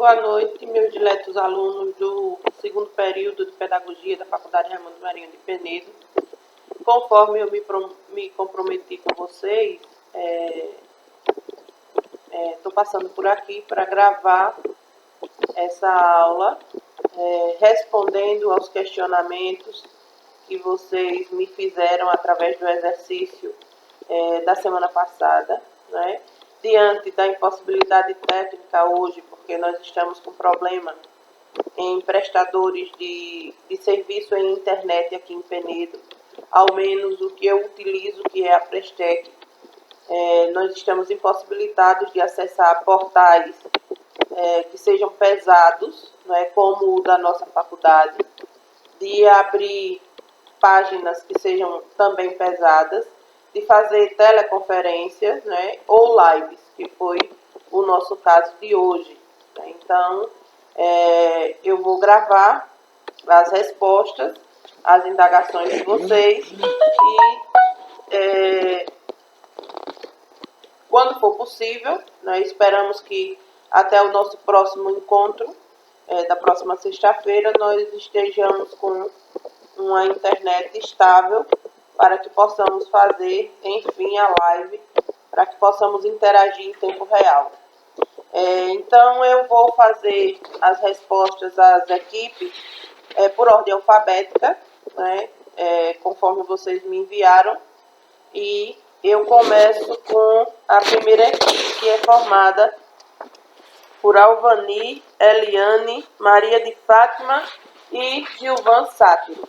Boa noite, meus diletos alunos do segundo período de Pedagogia da Faculdade Raimundo Marinho de Penedo. Conforme eu me comprometi com vocês, estou passando por aqui para gravar essa aula, respondendo aos questionamentos que vocês me fizeram através do exercício da semana passada, né? Diante da impossibilidade técnica hoje, porque nós estamos com problema em prestadores de serviço em internet aqui em Penedo, ao menos o que eu utilizo, que é a Prestec, nós estamos impossibilitados de acessar portais que sejam pesados, né, como o da nossa faculdade, de abrir páginas que sejam também pesadas, de fazer teleconferências, né, ou lives, que foi o nosso caso de hoje. Né? Então, eu vou gravar as respostas às indagações de vocês e, quando for possível, nós esperamos que até o nosso próximo encontro, da próxima sexta-feira, nós estejamos com uma internet estável para que possamos fazer, enfim, a live, para que possamos interagir em tempo real. Então, eu vou fazer as respostas às equipes por ordem alfabética, né, conforme vocês me enviaram, e eu começo com a primeira equipe, que é formada por Alvani, Eliane, Maria de Fátima e Gilvan Sátiro.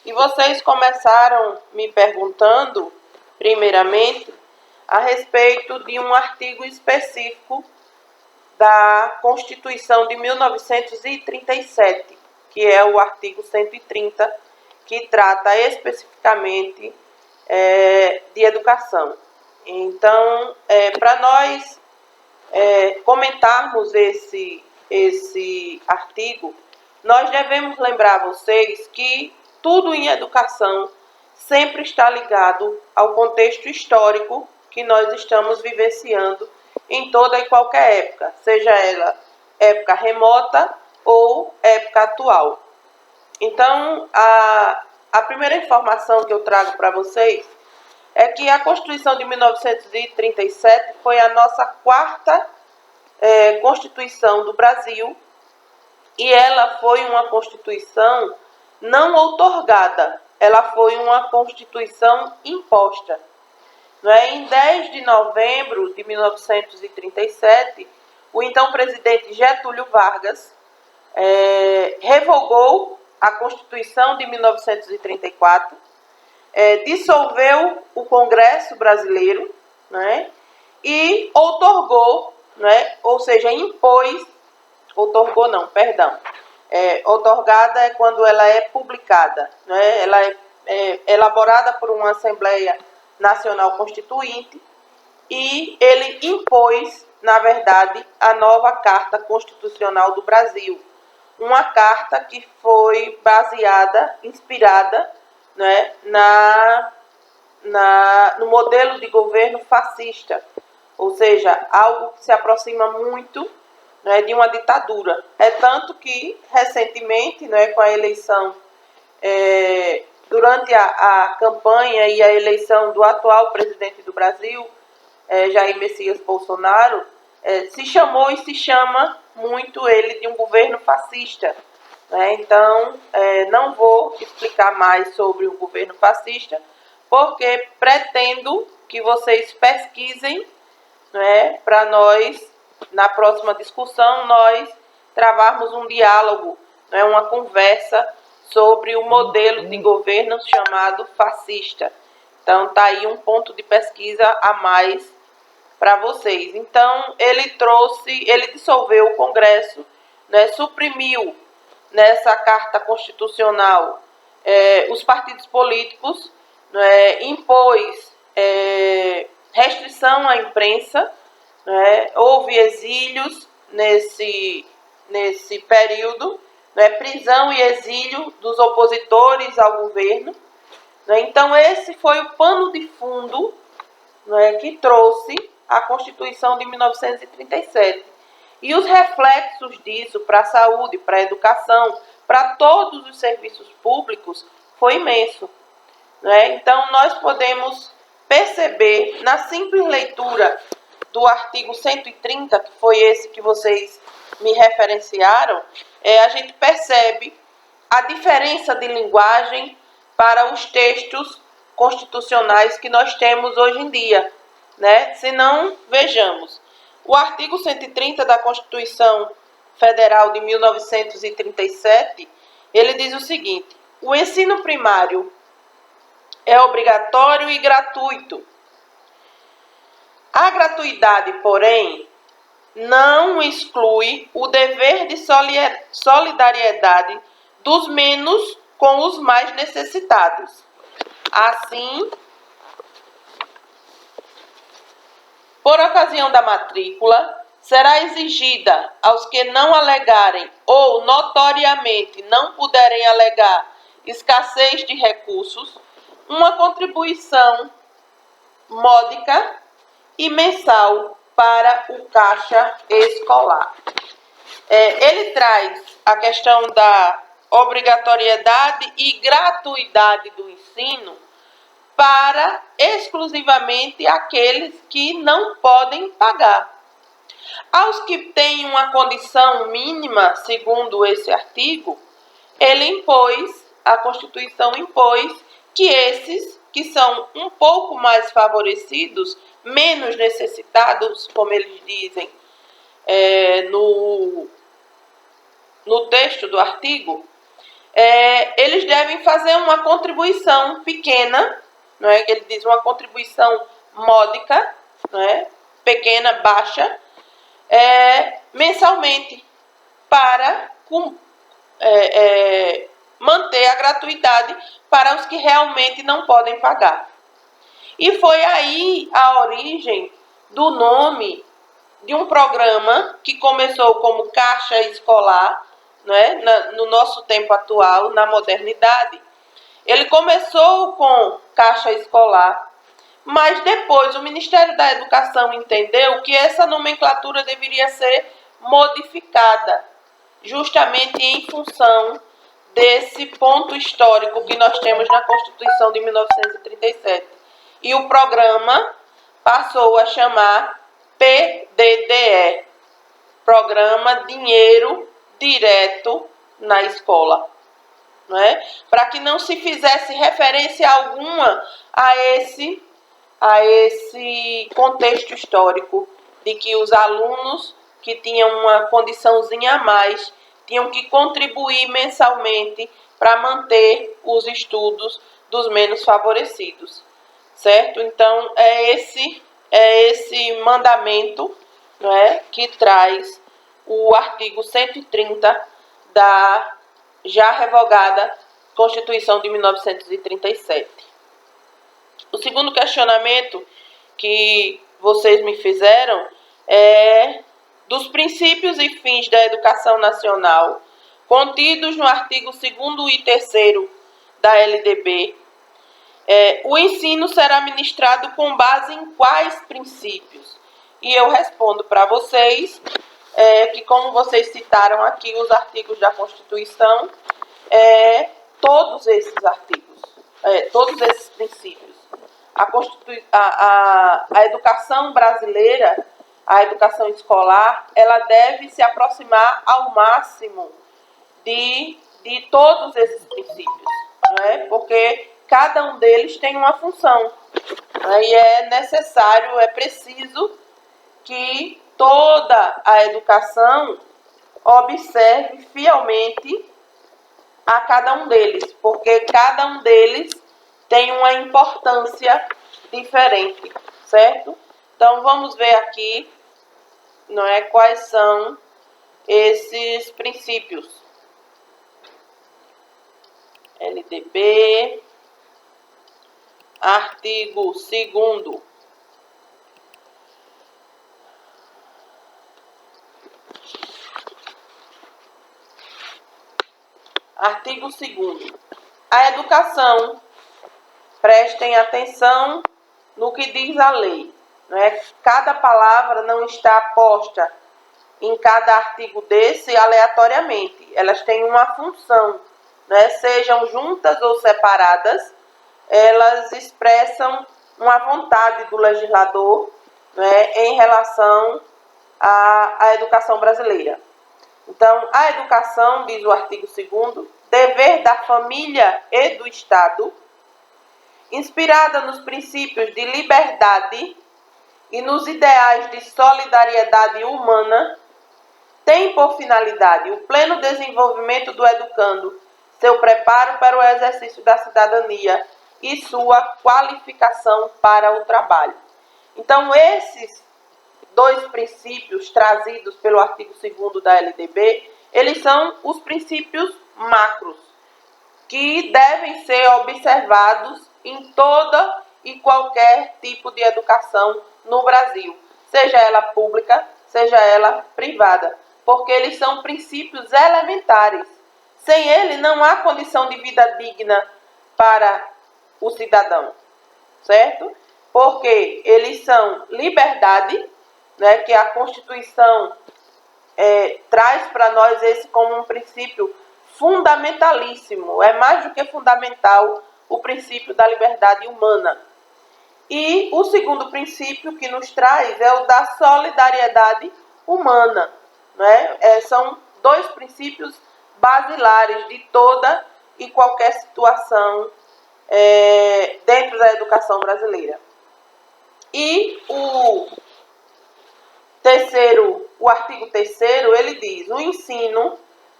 E vocês começaram me perguntando, primeiramente, a respeito de um artigo específico da Constituição de 1937, que é o artigo 130, que trata especificamente de educação. Então, para nós comentarmos esse artigo, nós devemos lembrar vocês que tudo em educação sempre está ligado ao contexto histórico que nós estamos vivenciando em toda e qualquer época, seja ela época remota ou época atual. Então, a primeira informação que eu trago para vocês é que a Constituição de 1937 foi a nossa quarta Constituição do Brasil, e ela foi uma Constituição não outorgada, ela foi uma Constituição imposta. Em 10 de novembro de 1937, o então presidente Getúlio Vargas revogou a Constituição de 1934, dissolveu o Congresso Brasileiro, né, e outorgou, né, ou seja, impôs, outorgou não, perdão, outorgada é quando ela é publicada, né, ela é elaborada por uma Assembleia Nacional Constituinte, e ele impôs, na verdade, a nova Carta Constitucional do Brasil, uma carta que foi baseada, inspirada, né, no modelo de governo fascista, ou seja, algo que se aproxima muito, né, de uma ditadura. É tanto que, recentemente, né, com a eleição, durante a campanha e a eleição do atual presidente do Brasil, Jair Messias Bolsonaro, se chamou e se chama muito ele de um governo fascista. Né? Então, não vou explicar mais sobre o governo fascista, porque pretendo que vocês pesquisem, né, para nós, na próxima discussão, nós travarmos um diálogo, né, uma conversa sobre o modelo de governo chamado fascista. Então, está aí um ponto de pesquisa a mais para vocês. Então, ele dissolveu o Congresso, né, suprimiu nessa Carta Constitucional os partidos políticos, né, impôs restrição à imprensa, né, houve exílios nesse período, né, prisão e exílio dos opositores ao governo. Né, então, esse foi o pano de fundo, né, que trouxe a Constituição de 1937. E os reflexos disso para a saúde, para a educação, para todos os serviços públicos foi imenso, né? Então, nós podemos perceber na simples leitura do artigo 130, que foi esse que vocês me referenciaram, a gente percebe a diferença de linguagem para os textos constitucionais que nós temos hoje em dia, né? Se não, vejamos. O artigo 130 da Constituição Federal de 1937, ele diz o seguinte: o ensino primário é obrigatório e gratuito. A gratuidade, porém, não exclui o dever de solidariedade dos menos com os mais necessitados. Assim, por ocasião da matrícula, será exigida aos que não alegarem ou notoriamente não puderem alegar escassez de recursos, uma contribuição módica e mensal para o caixa escolar. Ele traz a questão da obrigatoriedade e gratuidade do ensino para exclusivamente aqueles que não podem pagar. Aos que têm uma condição mínima, segundo esse artigo, a Constituição impôs que esses que são um pouco mais favorecidos, menos necessitados, como eles dizem no texto do artigo, eles devem fazer uma contribuição pequena, não é? Ele diz uma contribuição módica, não é? Pequena, baixa, mensalmente, para manter a gratuidade para os que realmente não podem pagar. E foi aí a origem do nome de um programa que começou como Caixa Escolar, né, no nosso tempo atual, na modernidade. Ele começou com Caixa Escolar, mas depois o Ministério da Educação entendeu que essa nomenclatura deveria ser modificada, justamente em função desse ponto histórico que nós temos na Constituição de 1937. E o programa passou a chamar PDDE, Programa Dinheiro Direto na Escola, não é? Para que não se fizesse referência alguma a esse contexto histórico de que os alunos que tinham uma condiçãozinha a mais tinham que contribuir mensalmente para manter os estudos dos menos favorecidos, certo? Então, é esse mandamento, não é, que traz o artigo 130 da já revogada Constituição de 1937. O segundo questionamento que vocês me fizeram é dos princípios e fins da educação nacional contidos no artigo 2º e 3º da LDB. O ensino será ministrado com base em quais princípios? E eu respondo para vocês que, como vocês citaram aqui os artigos da Constituição, todos esses artigos, todos esses princípios. A educação brasileira, a educação escolar, ela deve se aproximar ao máximo de todos esses princípios, não é? Porque cada um deles tem uma função, né? E é necessário, é preciso que toda a educação observe fielmente a cada um deles, porque cada um deles tem uma importância diferente, certo? Então, vamos ver aqui, não é, quais são esses princípios. LDB, artigo 2º. Artigo 2º. A educação, prestem atenção no que diz a lei, não é? Cada palavra não está posta em cada artigo desse aleatoriamente. Elas têm uma função, né? Sejam juntas ou separadas, elas expressam uma vontade do legislador, né, em relação à educação brasileira. Então, a educação, diz o artigo 2º, dever da família e do Estado, inspirada nos princípios de liberdade e nos ideais de solidariedade humana, tem por finalidade o pleno desenvolvimento do educando, seu preparo para o exercício da cidadania e sua qualificação para o trabalho. Então, esses dois princípios trazidos pelo artigo 2º da LDB, eles são os princípios macros, que devem ser observados em toda e qualquer tipo de educação no Brasil, seja ela pública, seja ela privada, porque eles são princípios elementares. Sem ele, não há condição de vida digna para o cidadão, certo? Porque eles são liberdade, né, que a Constituição traz para nós esse como um princípio fundamentalíssimo. É mais do que fundamental o princípio da liberdade humana. E o segundo princípio que nos traz é o da solidariedade humana, né? São dois princípios basilares de toda e qualquer situação dentro da educação brasileira. E o artigo 3º, ele diz: o ensino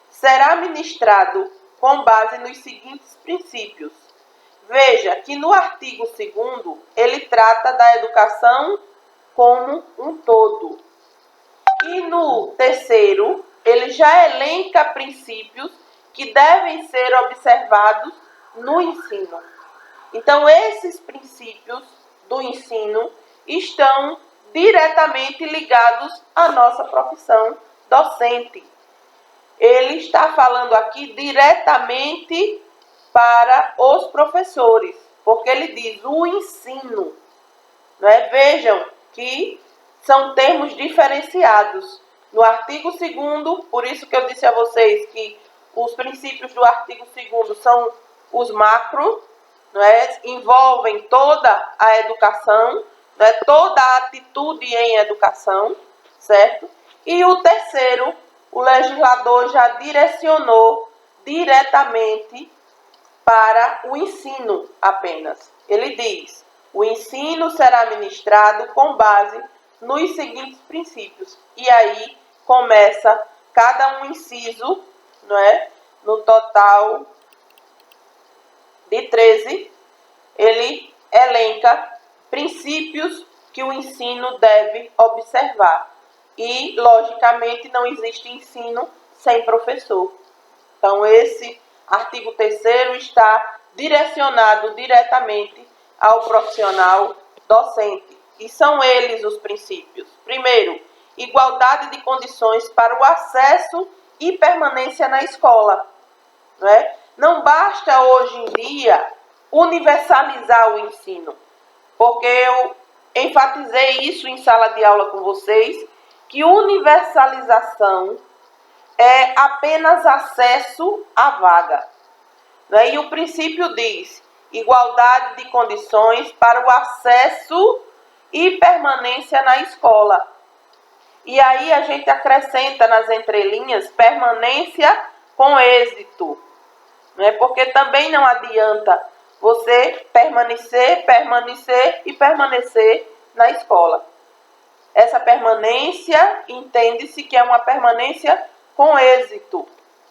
será ministrado com base nos seguintes princípios. Veja que no artigo 2º, ele trata da educação como um todo. E no 3º, ele já elenca princípios que devem ser observados no ensino. Então, esses princípios do ensino estão diretamente ligados à nossa profissão docente. Ele está falando aqui diretamente para os professores, porque ele diz o ensino. Né? Vejam que são termos diferenciados. No artigo 2º, por isso que eu disse a vocês que os princípios do artigo 2º são os macro, né? Envolvem toda a educação, né? Toda a atitude em educação, certo? E o 3º, o legislador já direcionou diretamente para o ensino apenas. Ele diz: o ensino será ministrado com base nos seguintes princípios. E aí começa cada um inciso, não é? No total de 13, ele elenca princípios que o ensino deve observar. E, logicamente, não existe ensino sem professor. Então, esse artigo 3º está direcionado diretamente ao profissional docente. E são eles os princípios. Primeiro, igualdade de condições para o acesso e permanência na escola. Não é? Não basta hoje em dia universalizar o ensino, porque eu enfatizei isso em sala de aula com vocês, que universalização é apenas acesso à vaga. Né? E o princípio diz igualdade de condições para o acesso e permanência na escola. E aí a gente acrescenta nas entrelinhas permanência com êxito. Né? Porque também não adianta você permanecer na escola. Essa permanência, entende-se que é uma permanência com êxito.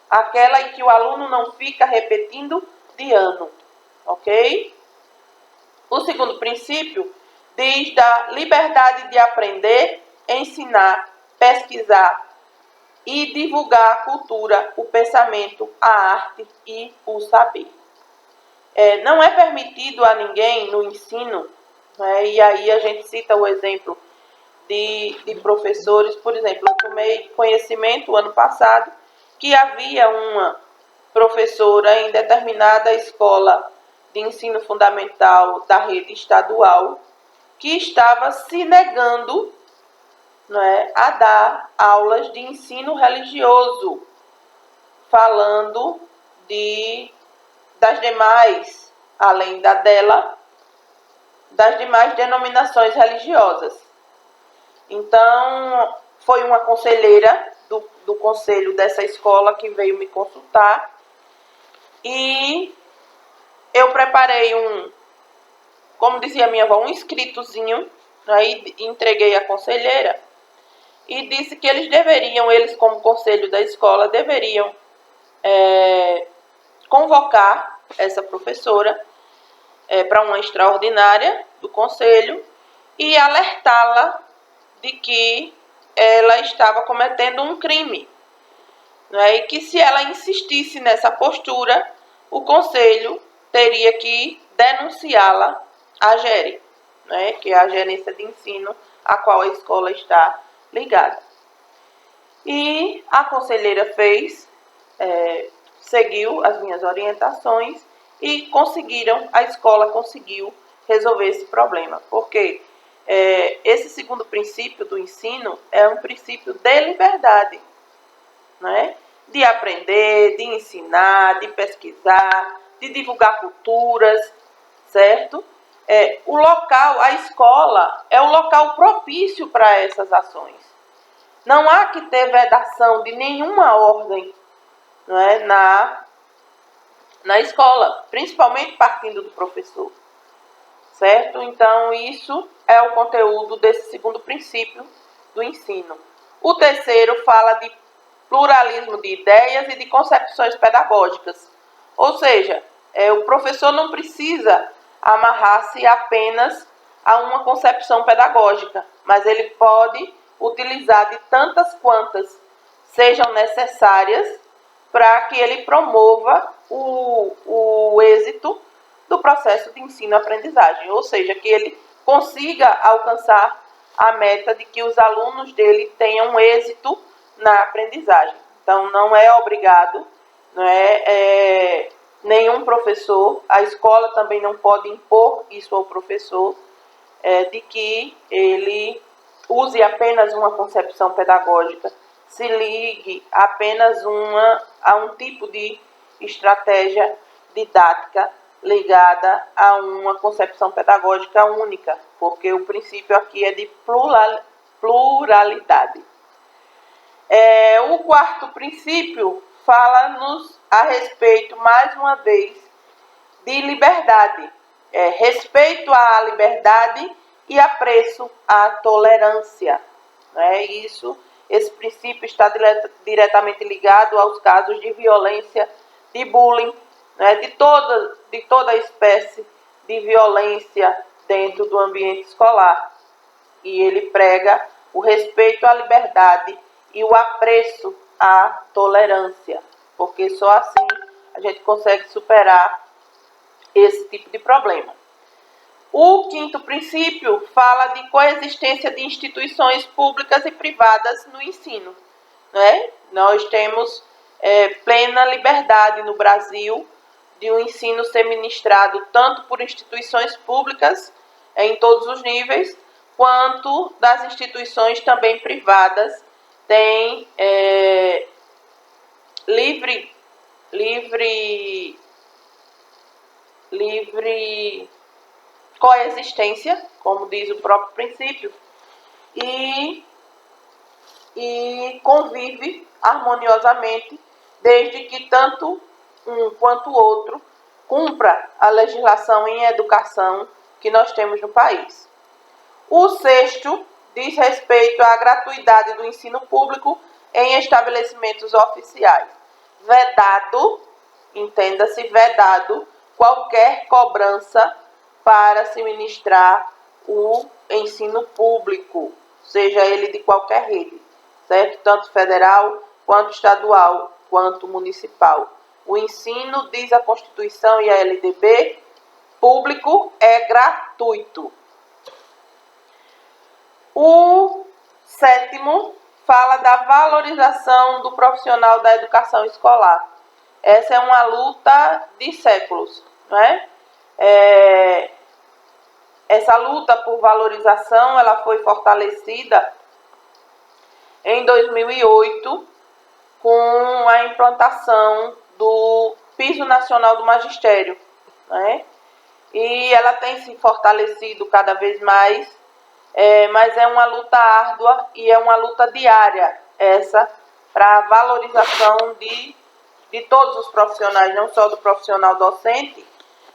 Aquela em que o aluno não fica repetindo de ano. Ok? O segundo princípio diz da liberdade de aprender, ensinar, pesquisar e divulgar a cultura, o pensamento, a arte e o saber. Não é permitido a ninguém no ensino, né? E aí a gente cita o exemplo de professores. Por exemplo, eu tomei conhecimento ano passado que havia uma professora em determinada escola de ensino fundamental da rede estadual que estava se negando não é, a dar aulas de ensino religioso, falando das demais, além da dela, das demais denominações religiosas. Então, foi uma conselheira do conselho dessa escola que veio me consultar e eu preparei como dizia minha avó, um escritozinho, aí entreguei à conselheira e disse que eles como conselho da escola, deveriam convocar essa professora para uma extraordinária do conselho e alertá-la de que ela estava cometendo um crime, né? E que se ela insistisse nessa postura, o conselho teria que denunciá-la à GERE, né? Que é a gerência de ensino a qual a escola está ligada. E a conselheira seguiu as minhas orientações e a escola conseguiu resolver esse problema, porque esse segundo princípio do ensino é um princípio de liberdade, né? De aprender, de ensinar, de pesquisar, de divulgar culturas, certo? A escola é o local propício para essas ações. Não há que ter vedação de nenhuma ordem, não é, na escola, principalmente partindo do professor, certo? Então, isso é o conteúdo desse segundo princípio do ensino. O terceiro fala de pluralismo de ideias e de concepções pedagógicas, ou seja, o professor não precisa amarrar-se apenas a uma concepção pedagógica, mas ele pode utilizar de tantas quantas sejam necessárias para que ele promova o êxito do processo de ensino-aprendizagem, ou seja, que ele consiga alcançar a meta de que os alunos dele tenham êxito na aprendizagem. Então, não é obrigado, nenhum professor, a escola também não pode impor isso ao professor, de que ele use apenas uma concepção pedagógica, se ligue apenas a um tipo de estratégia didática ligada a uma concepção pedagógica única, porque o princípio aqui é de pluralidade. O quarto princípio fala-nos a respeito, mais uma vez, de liberdade. Respeito à liberdade e apreço à tolerância. Esse princípio está diretamente ligado aos casos de violência, de bullying, de toda espécie de violência dentro do ambiente escolar. E ele prega o respeito à liberdade e o apreço à tolerância, porque só assim a gente consegue superar esse tipo de problema. O quinto princípio fala de coexistência de instituições públicas e privadas no ensino, né? Nós temos plena liberdade no Brasil de um ensino ser ministrado tanto por instituições públicas em todos os níveis, quanto das instituições também privadas, tem livre coexistência, como diz o próprio princípio, e convive harmoniosamente, desde que tanto um quanto o outro cumpra a legislação em educação que nós temos no país. O sexto diz respeito à gratuidade do ensino público em estabelecimentos oficiais. Vedado, entenda-se vedado, qualquer cobrança para se ministrar o ensino público, seja ele de qualquer rede, certo? Tanto federal, quanto estadual, quanto municipal. O ensino, diz a Constituição e a LDB, público é gratuito. O sétimo fala da valorização do profissional da educação escolar. Essa é uma luta de séculos, né? Essa luta por valorização, ela foi fortalecida em 2008 com a implantação do Piso Nacional do Magistério, né? E ela tem se fortalecido cada vez mais, mas é uma luta árdua e é uma luta diária essa para a valorização de todos os profissionais, não só do profissional docente,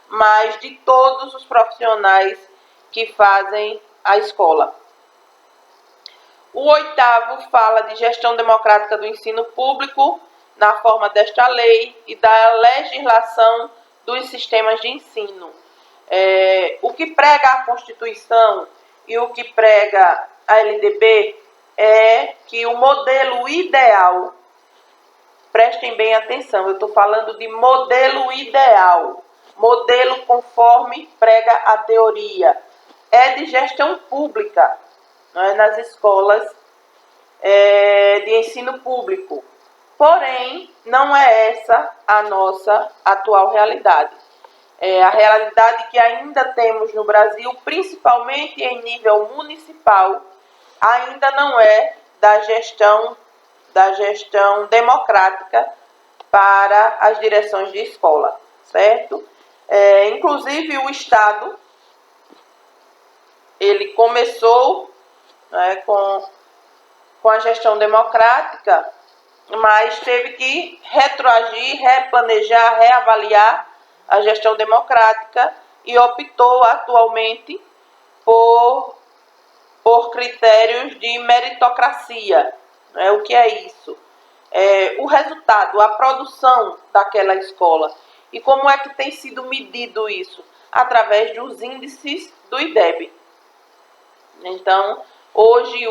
mas de todos os profissionais que fazem a escola. O 8º fala de gestão democrática do ensino público na forma desta lei e da legislação dos sistemas de ensino. O que prega a Constituição e o que prega a LDB é que o modelo ideal, prestem bem atenção, eu estou falando de modelo ideal, modelo conforme prega a teoria, é de gestão pública, né, nas escolas de ensino público. Porém, não é essa a nossa atual realidade. A realidade que ainda temos no Brasil, principalmente em nível municipal, ainda não é da gestão democrática para as direções de escola, certo? Inclusive o Estado, ele começou, né, com a gestão democrática, mas teve que retroagir, replanejar, reavaliar a gestão democrática e optou atualmente por critérios de meritocracia. Né? O que é isso? O resultado, a produção daquela escola. E como é que tem sido medido isso? Através dos índices do IDEB. Então, hoje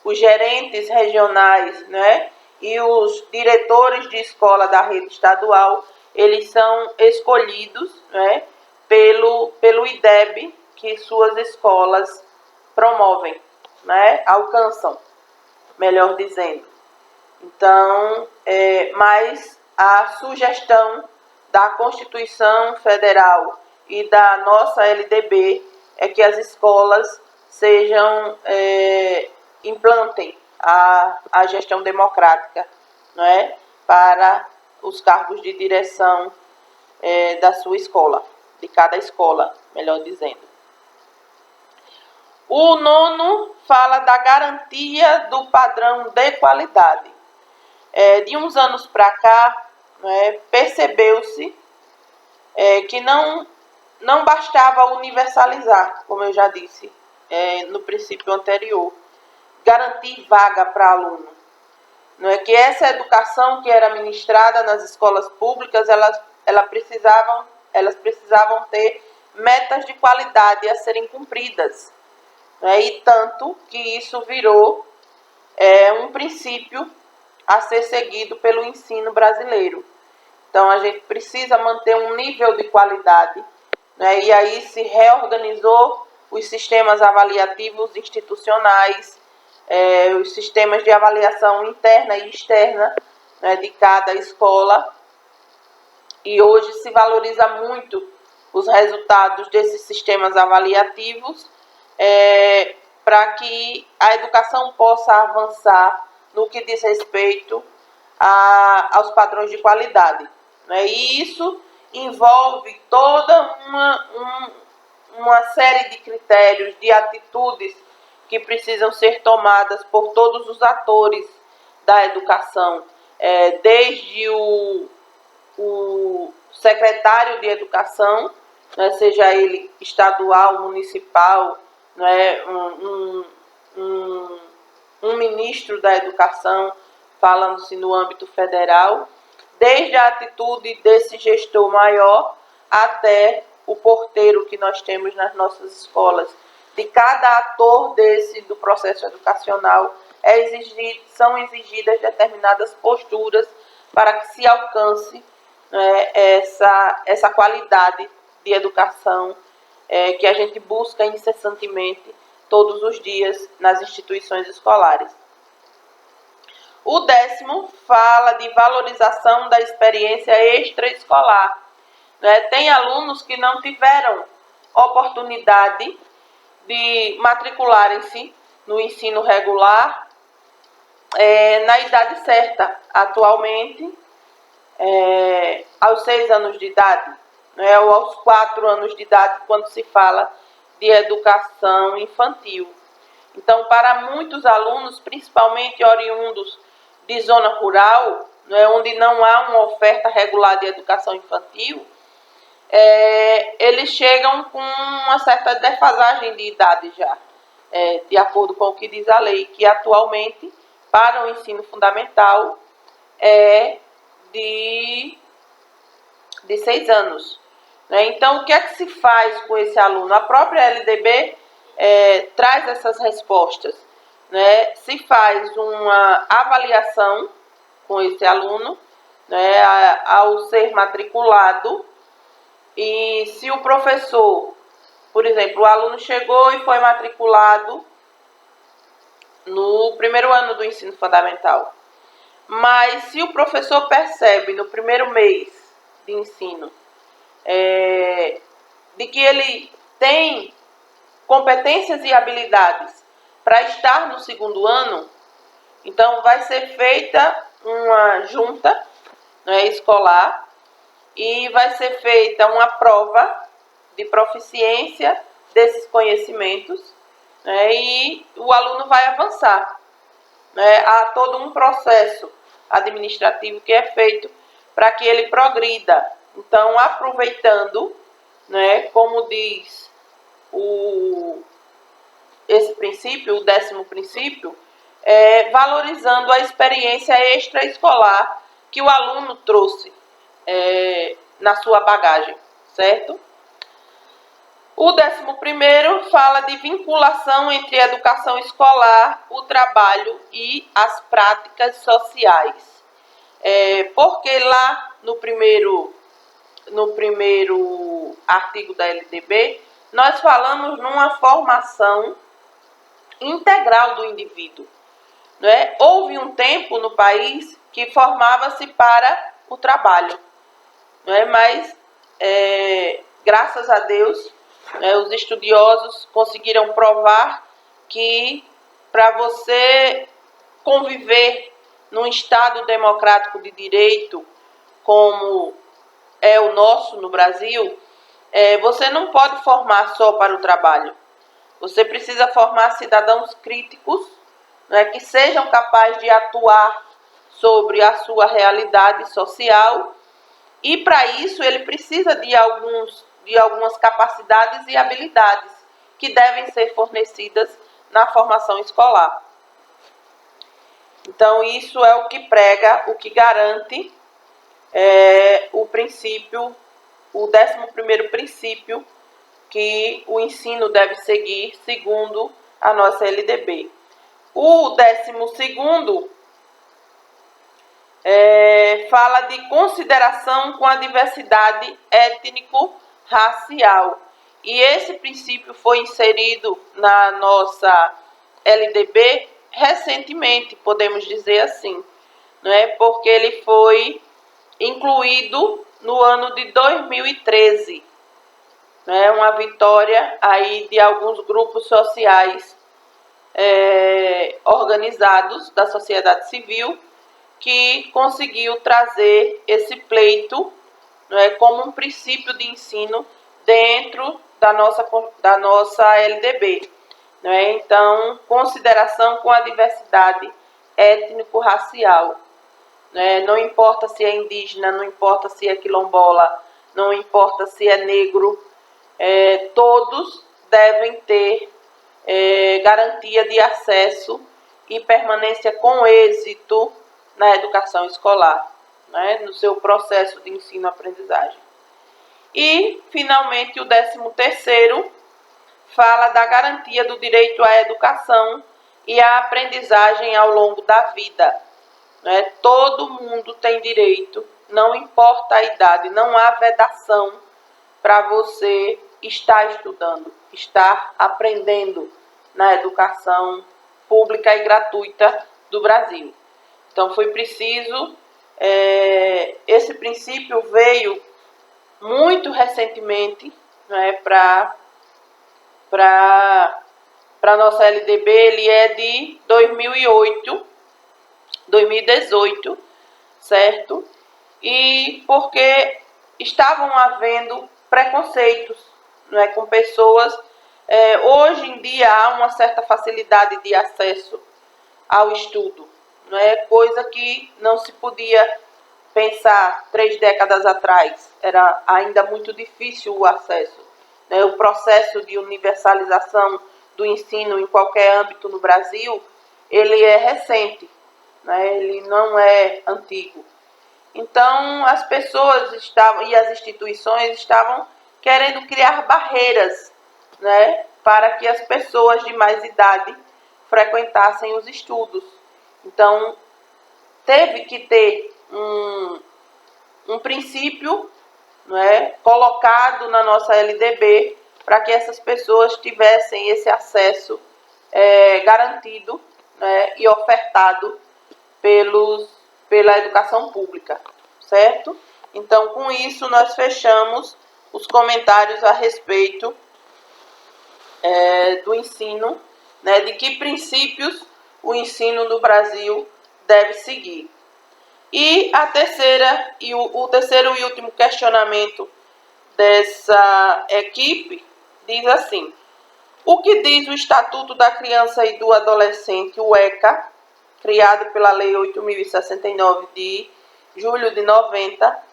os gerentes regionais, né, e os diretores de escola da rede estadual, eles são escolhidos, né, pelo IDEB que suas escolas promovem, né, alcançam, melhor dizendo. Então, mas a sugestão da Constituição Federal e da nossa LDB é que as escolas implantem a gestão democrática, né, para os cargos de direção da sua escola, de cada escola, melhor dizendo. O 9º fala da garantia do padrão de qualidade. De uns anos para cá, né, percebeu-se que não bastava universalizar, como eu já disse no princípio anterior, garantir vaga para aluno. Não é que essa educação que era ministrada nas escolas públicas, elas precisavam ter metas de qualidade a serem cumpridas. Né? E tanto que isso virou um princípio a ser seguido pelo ensino brasileiro. Então, a gente precisa manter um nível de qualidade, né? E aí se reorganizou os sistemas avaliativos institucionais, os sistemas de avaliação interna e externa, né, de cada escola. E hoje se valoriza muito os resultados desses sistemas avaliativos para que a educação possa avançar no que diz respeito aos padrões de qualidade. Né? E isso envolve toda uma série de critérios, de atitudes que precisam ser tomadas por todos os atores da educação, desde o secretário de educação, né, seja ele estadual, municipal, né, um ministro da educação, falando-se no âmbito federal, desde a atitude desse gestor maior até o porteiro que nós temos nas nossas escolas. De cada ator do processo educacional são exigidas determinadas posturas para que se alcance, né, essa qualidade de educação que a gente busca incessantemente todos os dias nas instituições escolares. O 10º fala de valorização da experiência extraescolar. Né? Tem alunos que não tiveram oportunidade de matricularem-se no ensino regular na idade certa, atualmente, aos 6 anos de idade, né, ou aos 4 anos de idade, quando se fala de educação infantil. Então, para muitos alunos, principalmente oriundos de zona rural, né, onde não há uma oferta regular de educação infantil, eles chegam com uma certa defasagem de idade já, de acordo com o que diz a lei, que atualmente, para o ensino fundamental, é de 6 anos. Né? Então, o que é que se faz com esse aluno? A própria LDB traz essas respostas. Né? Se faz uma avaliação com esse aluno, né, ao ser matriculado, e se o professor, por exemplo, o aluno chegou e foi matriculado no primeiro ano do ensino fundamental, mas se o professor percebe no primeiro mês de ensino de que ele tem competências e habilidades para estar no segundo ano, então vai ser feita uma junta, né, escolar, e vai ser feita uma prova de proficiência desses conhecimentos, né, e o aluno vai avançar. Né, há todo um processo administrativo que é feito para que ele progrida. Então, aproveitando, né, como diz esse princípio, o 10º princípio, valorizando a experiência extraescolar que o aluno trouxe na sua bagagem, certo? O 11º fala de vinculação entre a educação escolar, o trabalho e as práticas sociais. Porque lá no primeiro artigo da LDB, nós falamos numa formação integral do indivíduo. Né? Houve um tempo no país que formava-se para o trabalho, né? Mas, graças a Deus, os estudiosos conseguiram provar que para você conviver num Estado democrático de direito, como é o nosso no Brasil, você não pode formar só para o trabalho. Você precisa formar cidadãos críticos, né, que sejam capazes de atuar sobre a sua realidade social, e para isso ele precisa de algumas capacidades e habilidades que devem ser fornecidas na formação escolar. Então, isso é o que prega, o que garante o princípio, o 11º princípio que o ensino deve seguir segundo a nossa LDB. O 12º fala de consideração com a diversidade étnico-racial. E esse princípio foi inserido na nossa LDB recentemente, podemos dizer assim, não é? Porque ele foi incluído no ano de 2013. Né? Uma vitória aí de alguns grupos sociais organizados da sociedade civil, que conseguiu trazer esse pleito, né, como um princípio de ensino dentro da nossa LDB. Né? Então, consideração com a diversidade étnico-racial. Né? Não importa se é indígena, não importa se é quilombola, não importa se é negro, todos devem ter garantia de acesso e permanência com êxito na educação escolar, né, no seu processo de ensino-aprendizagem. E, finalmente, o 13º fala da garantia do direito à educação e à aprendizagem ao longo da vida. Né? Todo mundo tem direito, não importa a idade, não há vedação para você estar estudando, estar aprendendo na educação pública e gratuita do Brasil. Então, foi preciso, esse princípio veio muito recentemente, né, para para a nossa LDB, ele é de 2018, certo? E porque estavam havendo preconceitos, né, com pessoas. Hoje em dia há uma certa facilidade de acesso ao estudo, né, coisa que não se podia pensar 3 décadas atrás. Era ainda muito difícil o acesso, né? O processo de universalização do ensino em qualquer âmbito no Brasil, ele é recente, né? Ele não é antigo. Então, as pessoas estavam e as instituições estavam querendo criar barreiras, né, para que as pessoas de mais idade frequentassem os estudos. Então, teve que ter um princípio, né, colocado na nossa LDB para que essas pessoas tivessem esse acesso garantido, né, e ofertado pela educação pública, certo? Então, com isso, nós fechamos os comentários a respeito do ensino, né, de que princípios o ensino no Brasil deve seguir. E a terceira o terceiro e último questionamento dessa equipe diz assim: o que diz o Estatuto da Criança e do Adolescente, o ECA, criado pela Lei 8.069 de julho de 90,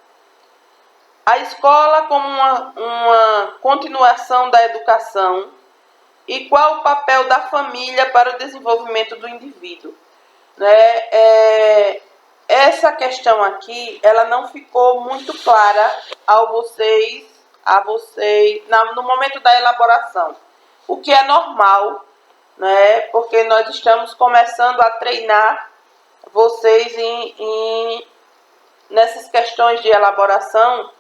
a escola como uma continuação da educação, e qual o papel da família para o desenvolvimento do indivíduo? Né? Essa questão aqui, ela não ficou muito clara a vocês no momento da elaboração, o que é normal, né? Porque nós estamos começando a treinar vocês nessas questões de elaboração.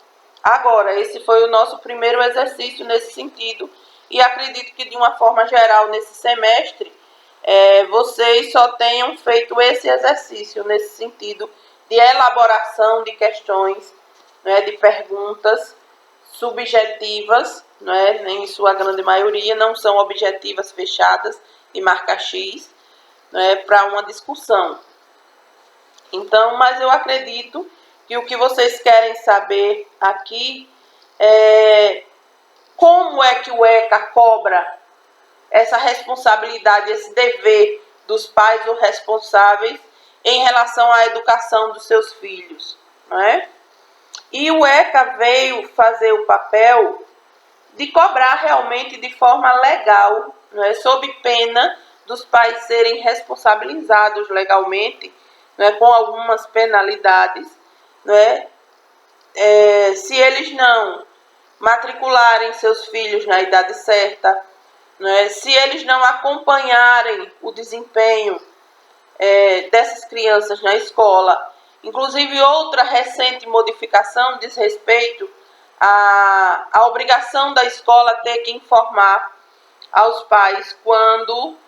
Agora, esse foi o nosso primeiro exercício nesse sentido, e acredito que de uma forma geral nesse semestre vocês só tenham feito esse exercício nesse sentido de elaboração de questões, né, de perguntas subjetivas, né, em sua grande maioria, não são objetivas fechadas de marca X, né, para uma discussão. Então, mas eu acredito que o que vocês querem saber aqui é como é que o ECA cobra essa responsabilidade, esse dever dos pais ou responsáveis em relação à educação dos seus filhos, né? E o ECA veio fazer o papel de cobrar realmente de forma legal, né, sob pena dos pais serem responsabilizados legalmente, né, com algumas penalidades, né, se eles não matricularem seus filhos na idade certa, né, se eles não acompanharem o desempenho dessas crianças na escola. Inclusive, outra recente modificação diz respeito à obrigação da escola ter que informar aos pais quando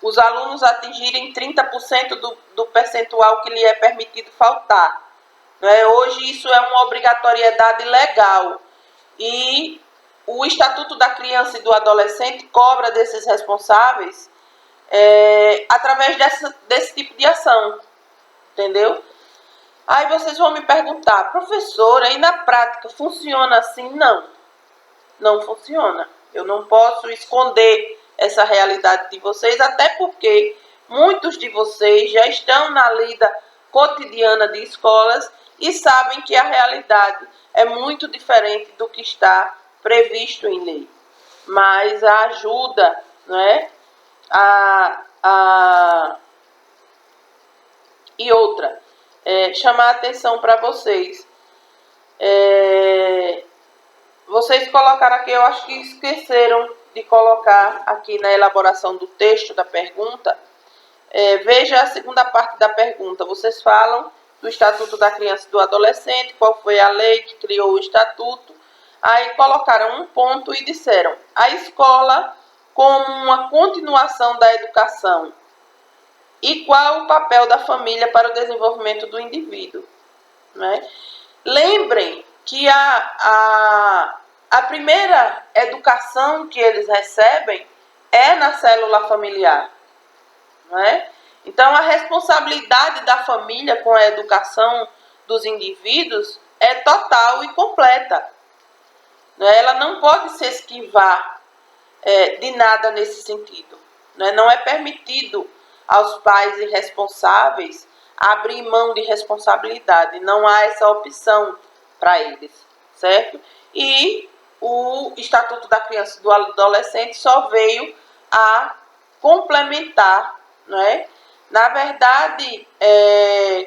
os alunos atingirem 30% do percentual que lhe é permitido faltar. Hoje isso é uma obrigatoriedade legal, e o Estatuto da Criança e do Adolescente cobra desses responsáveis através desse tipo de ação, entendeu? Aí vocês vão me perguntar: professora, e na prática funciona assim? Não, não funciona. Eu não posso esconder essa realidade de vocês, até porque muitos de vocês já estão na lida cotidiana de escolas e sabem que a realidade é muito diferente do que está previsto em lei. Mas a ajuda, né, e outra, chamar a atenção para vocês. Vocês colocaram aqui, eu acho que esqueceram de colocar aqui na elaboração do texto da pergunta. Veja a segunda parte da pergunta. Vocês falam do Estatuto da Criança e do Adolescente, qual foi a lei que criou o Estatuto. Aí colocaram um ponto e disseram: a escola como uma continuação da educação, e qual o papel da família para o desenvolvimento do indivíduo, né? Lembrem que a primeira educação que eles recebem é na célula familiar, não é? Então, a responsabilidade da família com a educação dos indivíduos é total e completa. Ela não pode se esquivar de nada nesse sentido. Não é permitido aos pais irresponsáveis abrir mão de responsabilidade. Não há essa opção para eles, certo? E o Estatuto da Criança e do Adolescente só veio a complementar, não é? Na verdade,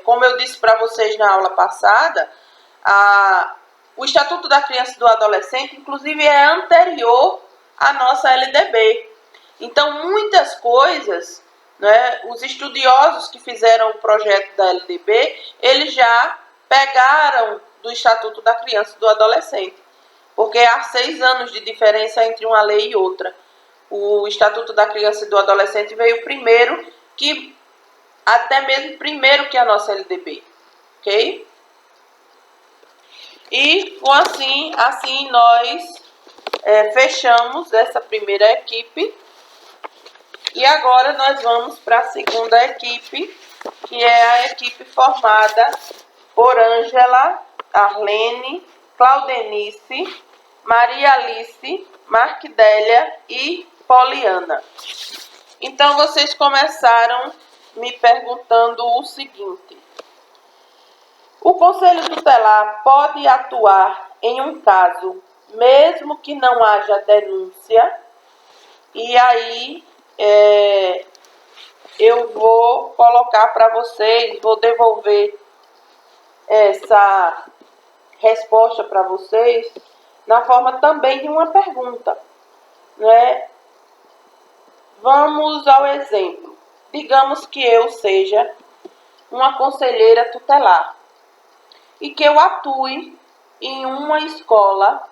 como eu disse para vocês na aula passada, o Estatuto da Criança e do Adolescente, inclusive, é anterior à nossa LDB. Então, muitas coisas, né, os estudiosos que fizeram o projeto da LDB, eles já pegaram do Estatuto da Criança e do Adolescente, porque há 6 anos de diferença entre uma lei e outra. O Estatuto da Criança e do Adolescente veio primeiro, até mesmo primeiro que a nossa LDB, ok? E assim nós fechamos essa primeira equipe. E agora nós vamos para a segunda equipe, que é a equipe formada por Ângela, Arlene, Claudenice, Maria Alice, Marquidélia e Poliana. Então, vocês começaram me perguntando o seguinte: o Conselho Tutelar pode atuar em um caso, mesmo que não haja denúncia? E aí, eu vou colocar para vocês, vou devolver essa resposta para vocês na forma também de uma pergunta, né? Vamos ao exemplo. Digamos que eu seja uma conselheira tutelar e que eu atue em uma escola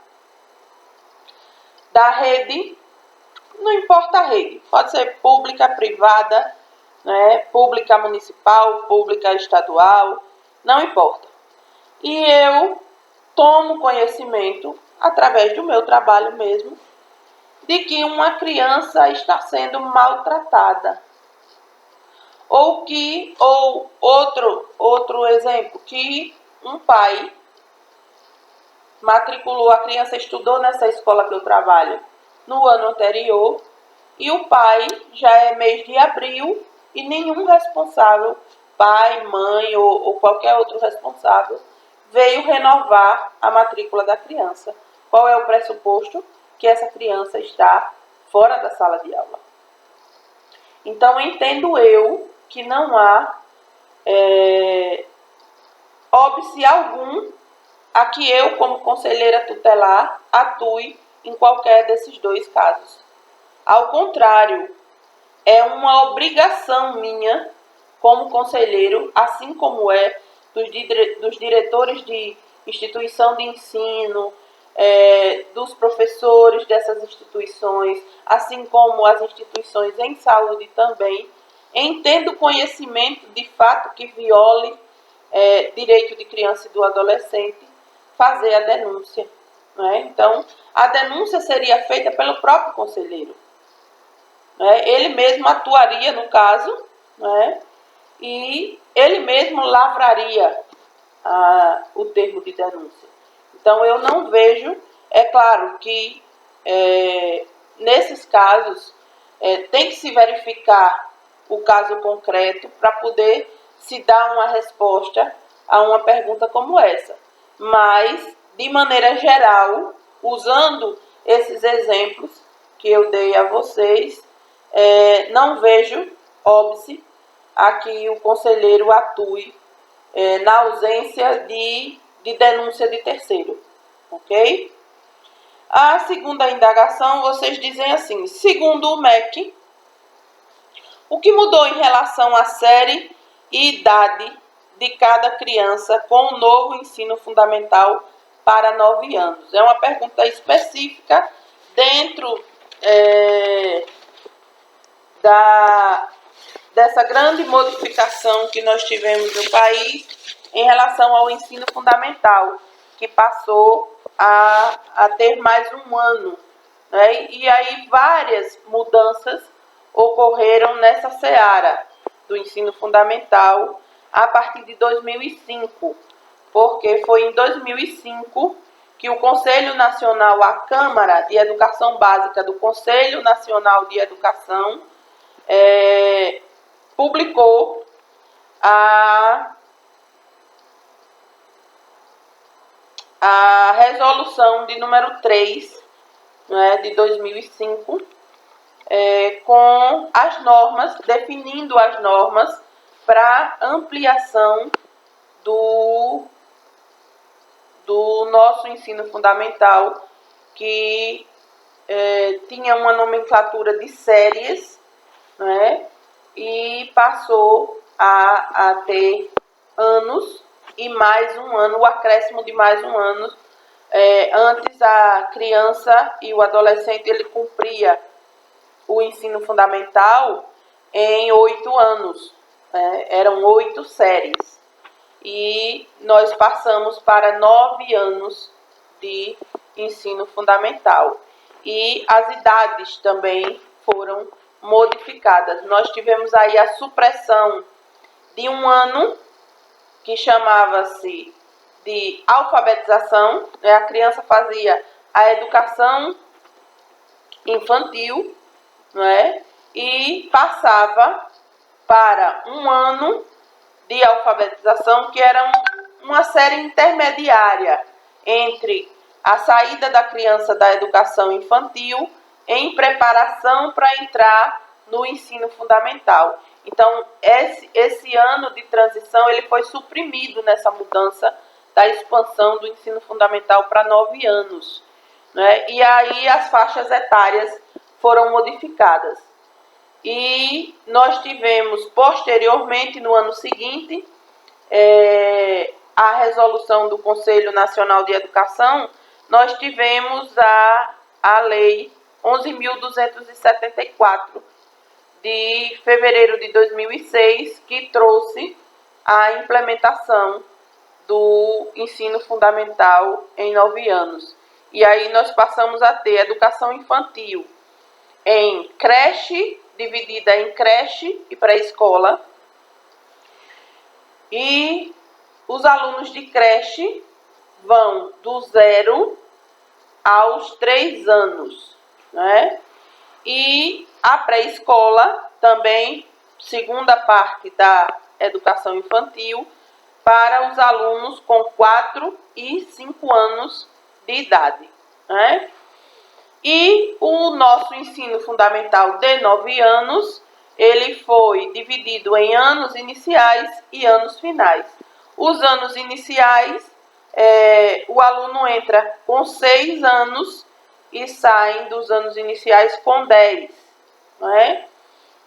da rede, não importa a rede, pode ser pública, privada, né, pública municipal, pública estadual, não importa. E eu tomo conhecimento, através do meu trabalho mesmo, de que uma criança está sendo maltratada. Ou outro exemplo, que um pai matriculou, a criança estudou nessa escola que eu trabalho no ano anterior, e o pai já é mês de abril e nenhum responsável, pai, mãe ou qualquer outro responsável, veio renovar a matrícula da criança. Qual é o pressuposto? Que essa criança está fora da sala de aula. Então, entendo eu que não há óbice algum a que eu, como conselheira tutelar, atue em qualquer desses dois casos. Ao contrário, é uma obrigação minha, como conselheiro, assim como é dos diretores de instituição de ensino, dos professores dessas instituições, assim como as instituições em saúde também, em tendo conhecimento de fato que viole direito de criança e do adolescente, fazer a denúncia. Né? Então, a denúncia seria feita pelo próprio conselheiro. Né? Ele mesmo atuaria no caso, né? E ele mesmo lavraria o termo de denúncia. Então, eu não vejo, é claro que nesses casos tem que se verificar o caso concreto para poder se dar uma resposta a uma pergunta como essa. Mas, de maneira geral, usando esses exemplos que eu dei a vocês, não vejo óbice a que o conselheiro atue na ausência de denúncia de terceiro, ok? A segunda indagação, vocês dizem assim: segundo o MEC, o que mudou em relação à série e idade de cada criança com o novo ensino fundamental para 9 anos? É uma pergunta específica dentro dessa grande modificação que nós tivemos no país em relação ao ensino fundamental, que passou a ter mais um ano, né? E aí várias mudanças ocorreram nessa seara do ensino fundamental a partir de 2005, porque foi em 2005 que o Conselho Nacional, a Câmara de Educação Básica do Conselho Nacional de Educação, publicou a resolução de número 3, né, de 2005, com as normas, definindo as normas para ampliação do nosso ensino fundamental, que tinha uma nomenclatura de séries, né, e passou a ter anos e mais um ano, o acréscimo de mais um ano. Antes a criança e o adolescente ele cumpria o ensino fundamental em 8 anos, né? Eram 8 séries. E nós passamos para 9 anos de ensino fundamental. E as idades também foram modificadas. Nós tivemos aí a supressão de um ano, que chamava-se de alfabetização, né? A criança fazia a educação infantil, né? E passava para um ano de alfabetização, que era uma série intermediária entre a saída da criança da educação infantil em preparação para entrar no ensino fundamental. Então, esse ano de transição ele foi suprimido nessa mudança da expansão do ensino fundamental para 9 anos, né? E aí as faixas etárias foram modificadas. E nós tivemos, posteriormente, no ano seguinte, a resolução do Conselho Nacional de Educação, nós tivemos a Lei 11.274, de fevereiro de 2006, que trouxe a implementação do ensino fundamental em 9 anos. E aí nós passamos a ter educação infantil em creche, dividida em creche e pré-escola. E os alunos de creche vão do 0 aos 3 anos, né? E a pré-escola também, segunda parte da educação infantil, para os alunos com 4 e 5 anos de idade, né? E o nosso ensino fundamental de 9 anos, ele foi dividido em anos iniciais e anos finais. Os anos iniciais, o aluno entra com 6 anos e sai dos anos iniciais com 10, não é?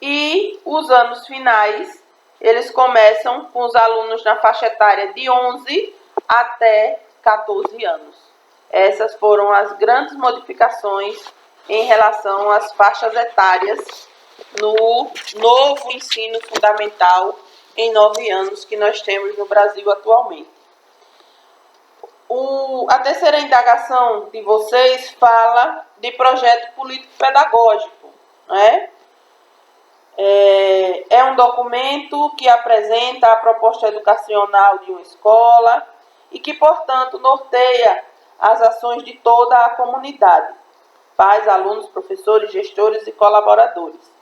E os anos finais, eles começam com os alunos na faixa etária de 11 até 14 anos. Essas foram as grandes modificações em relação às faixas etárias no novo ensino fundamental em 9 anos que nós temos no Brasil atualmente. A terceira indagação de vocês fala de projeto político-pedagógico, né? É um documento que apresenta a proposta educacional de uma escola e que, portanto, norteia as ações de toda a comunidade, pais, alunos, professores, gestores e colaboradores.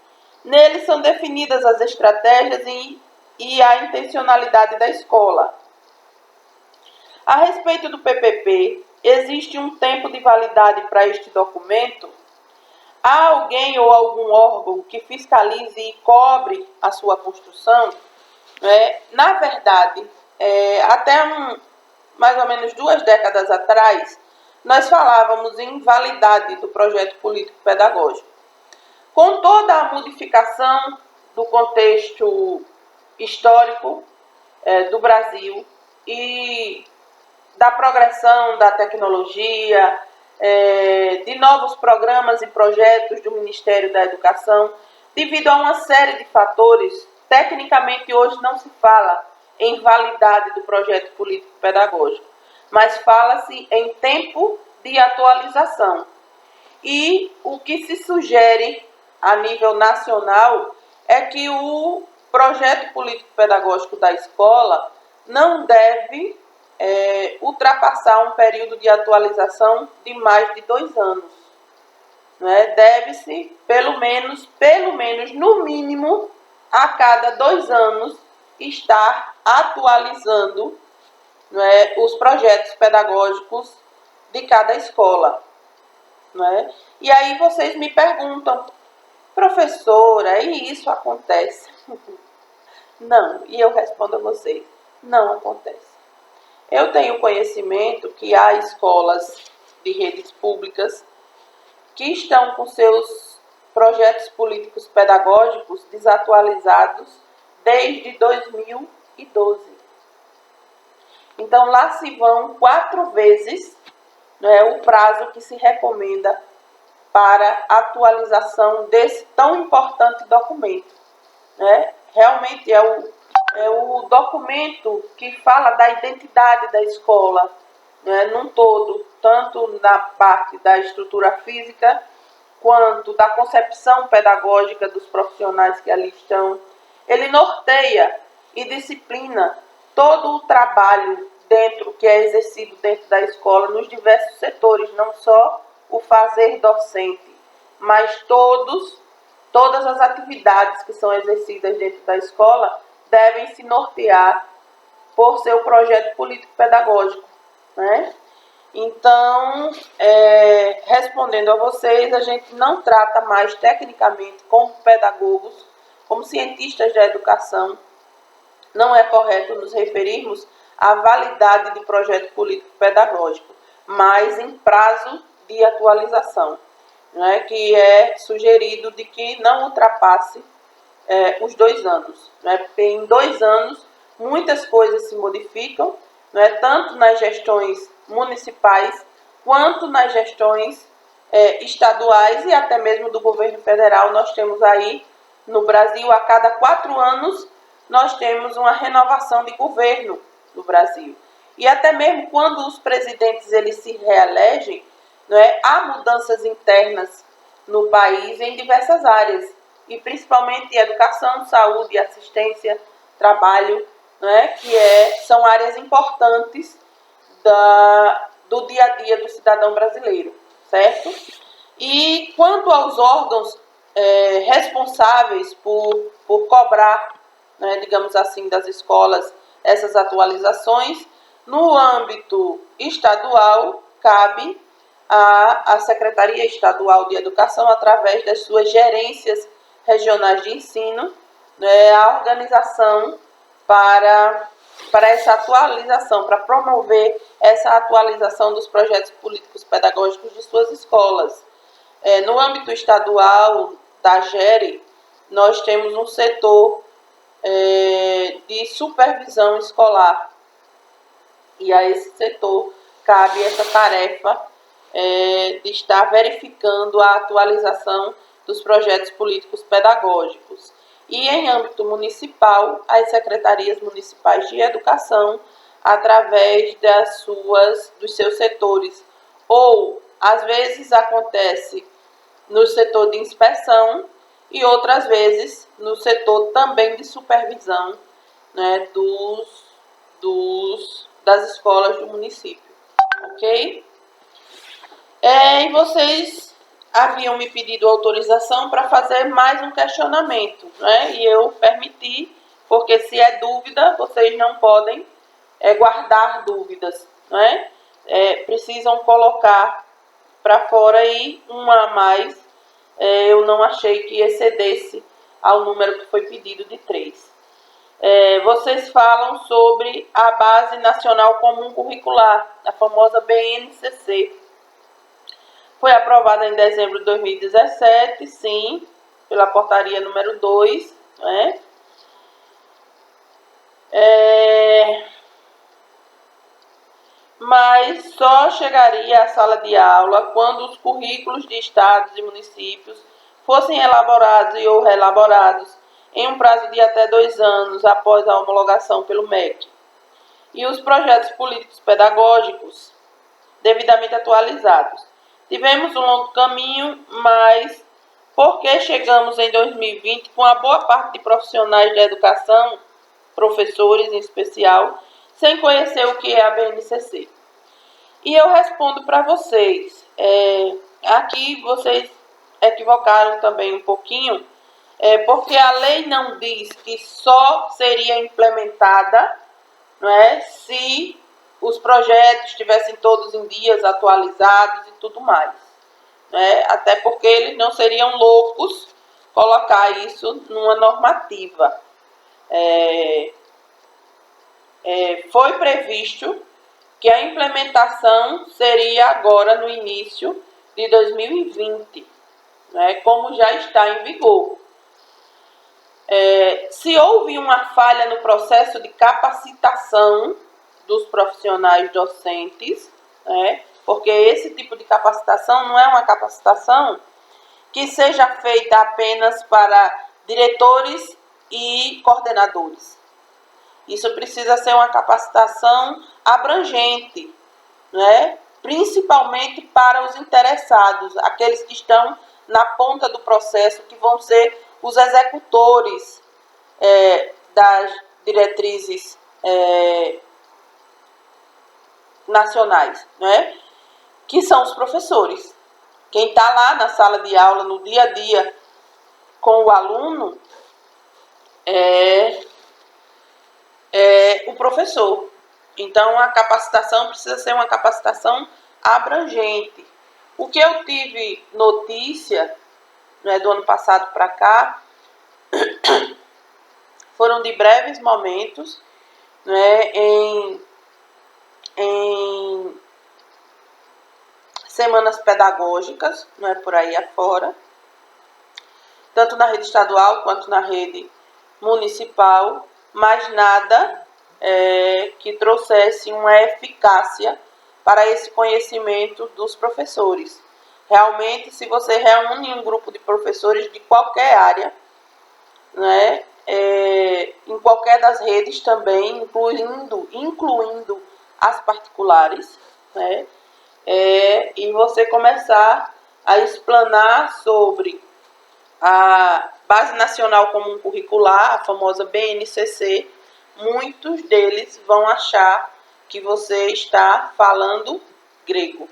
Neles são definidas as estratégias e a intencionalidade da escola. A respeito do PPP, existe um tempo de validade para este documento? Há alguém ou algum órgão que fiscalize e cobre a sua construção? Na verdade, até mais ou menos 2 décadas atrás, nós falávamos em validade do projeto político-pedagógico. Com toda a modificação do contexto histórico do Brasil e da progressão da tecnologia, de novos programas e projetos do Ministério da Educação, devido a uma série de fatores, tecnicamente hoje não se fala em validade do projeto político-pedagógico, mas fala-se em tempo de atualização. E o que se sugere a nível nacional é que o projeto político-pedagógico da escola não deve ultrapassar um período de atualização de mais de 2 anos. Deve-se, pelo menos, no mínimo, a cada 2 anos, estar atualizando os projetos pedagógicos de cada escola. E aí vocês me perguntam, professora, e isso acontece? Não, e eu respondo a vocês, não acontece. Eu tenho conhecimento que há escolas de redes públicas que estão com seus projetos políticos pedagógicos desatualizados desde 2012. Então, lá se vão 4 vezes o prazo que se recomenda para atualização desse tão importante documento. Realmente é o documento que fala da identidade da escola, num todo, tanto na parte da estrutura física, quanto da concepção pedagógica dos profissionais que ali estão. Ele norteia e disciplina todo o trabalho que é exercido dentro da escola nos diversos setores, não só o fazer docente, mas todas as atividades que são exercidas dentro da escola devem se nortear por seu projeto político-pedagógico. Então, respondendo a vocês, a gente não trata mais tecnicamente como pedagogos, como cientistas da educação. Não é correto nos referirmos à validade de projeto político-pedagógico, mas em prazo de atualização, que é sugerido de que não ultrapasse os 2 anos. Porque em 2 anos muitas coisas se modificam, tanto nas gestões municipais quanto nas gestões estaduais e até mesmo do governo federal. Nós temos aí no Brasil, a cada 4 anos, nós temos uma renovação de governo no Brasil. E até mesmo quando os presidentes eles se reelegem, há mudanças internas no país em diversas áreas, e principalmente educação, saúde, assistência, trabalho, que são áreas importantes do dia a dia do cidadão brasileiro, certo? E quanto aos órgãos responsáveis por cobrar, digamos assim, das escolas essas atualizações, no âmbito estadual, cabe à Secretaria Estadual de Educação, através das suas gerências regionais de ensino, a organização para essa atualização, para promover essa atualização dos projetos políticos pedagógicos de suas escolas. No âmbito estadual da GERE, nós temos um setor de supervisão escolar, e a esse setor cabe essa tarefa de estar verificando a atualização dos projetos políticos pedagógicos. E em âmbito municipal, as secretarias municipais de educação, através dos seus setores, ou às vezes acontece no setor de inspeção e outras vezes no setor também de supervisão, das escolas do município, ok? E vocês haviam me pedido autorização para fazer mais um questionamento, e eu permiti, porque se é dúvida, vocês não podem guardar dúvidas, precisam colocar para fora, e uma a mais eu não achei que excedesse ao número que foi pedido de 3. Vocês falam sobre a Base Nacional Comum Curricular, a famosa BNCC. Foi aprovada em dezembro de 2017, sim, pela portaria número 2, mas só chegaria à sala de aula quando os currículos de estados e municípios fossem elaborados ou reelaborados em um prazo de até 2 anos após a homologação pelo MEC. E os projetos políticos pedagógicos devidamente atualizados. Tivemos um longo caminho, mas porque chegamos em 2020 com a boa parte de profissionais da educação, professores em especial, sem conhecer o que é a BNCC. E eu respondo para vocês, aqui vocês equivocaram também um pouquinho, porque a lei não diz que só seria implementada, não é, se os projetos estivessem todos em dias atualizados e tudo mais. Né? Até porque eles não seriam loucos colocar isso numa normativa. Foi previsto que a implementação seria agora no início de 2020, né, como já está em vigor. Se houve uma falha no processo de capacitação dos profissionais docentes, né, porque esse tipo de capacitação não é uma capacitação que seja feita apenas para diretores e coordenadores. Isso precisa ser uma capacitação abrangente, né? Principalmente para os interessados, aqueles que estão na ponta do processo, que vão ser os executores das diretrizes nacionais, né? Que são os professores. Quem está lá na sala de aula, no dia a dia, com o aluno, é o professor. Então, a capacitação precisa ser uma capacitação abrangente. O que eu tive notícia, né, do ano passado para cá, foram de breves momentos, né, em semanas pedagógicas, né, por aí afora, tanto na rede estadual quanto na rede municipal, mas nada que trouxesse uma eficácia para esse conhecimento dos professores. Realmente, se você reúne um grupo de professores de qualquer área, né, em qualquer das redes também, incluindo as particulares, né, e você começar a explanar sobre a Base Nacional Comum Curricular, a famosa BNCC, muitos deles vão achar que você está falando grego.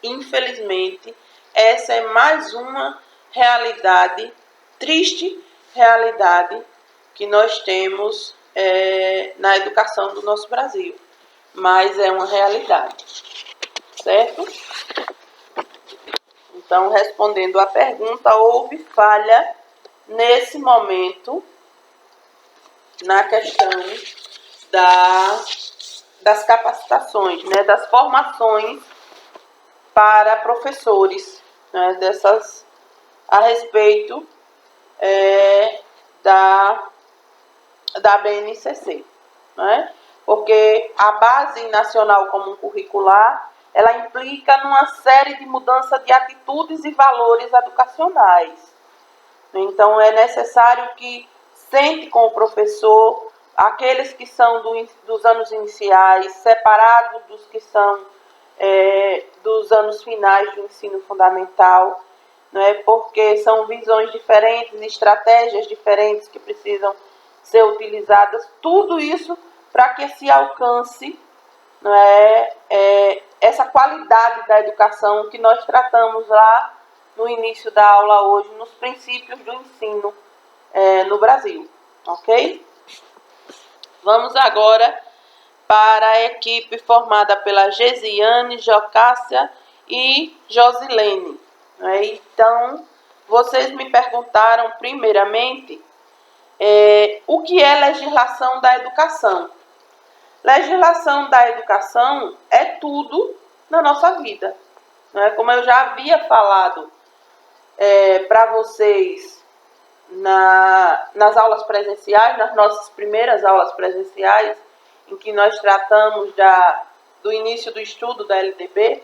Infelizmente, essa é mais uma realidade, triste realidade, que nós temos na educação do nosso Brasil. Mas é uma realidade, certo? Então, respondendo à pergunta, houve falha nesse momento na questão das capacitações, né, das formações para professores, né, a respeito da BNCC, né? Porque a Base Nacional Comum Curricular, ela implica numa série de mudança de atitudes e valores educacionais. Então, é necessário que sente com o professor aqueles que são dos anos iniciais, separados dos que são dos anos finais do ensino fundamental, né? Porque são visões diferentes, estratégias diferentes que precisam ser utilizadas, tudo isso para que se alcance, né, essa qualidade da educação que nós tratamos lá no início da aula hoje, nos princípios do ensino no Brasil, ok? Vamos agora para a equipe formada pela Gesiane, Jocássia e Josilene. Então, vocês me perguntaram primeiramente o que é legislação da educação. Legislação da educação é tudo na nossa vida. Né? Como eu já havia falado para vocês nas aulas presenciais, nas nossas primeiras aulas presenciais, em que nós tratamos do início do estudo da LDB,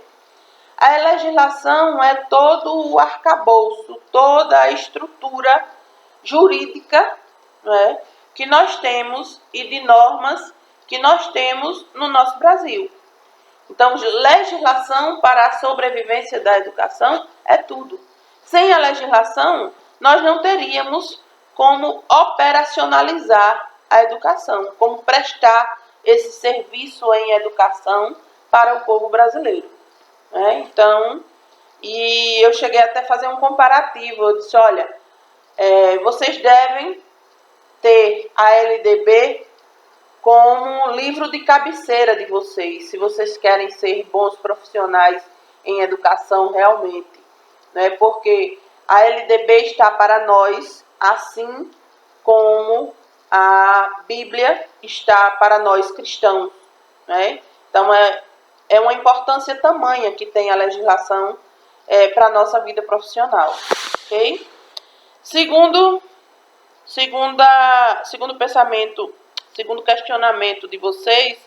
a legislação é todo o arcabouço, toda a estrutura jurídica, né, que nós temos e de normas que nós temos no nosso Brasil. Então, legislação para a sobrevivência da educação é tudo. Sem a legislação, nós não teríamos como operacionalizar a educação, como prestar esse serviço em educação para o povo brasileiro. Então, e eu cheguei até a fazer um comparativo. Eu disse, olha, vocês devem ter a LDB como livro de cabeceira de vocês, se vocês querem ser bons profissionais em educação realmente, né? Porque a LDB está para nós, assim como a Bíblia está para nós cristãos, né? Então é uma importância tamanha que tem a legislação para a nossa vida profissional, ok? Segundo pensamento, segundo questionamento de vocês,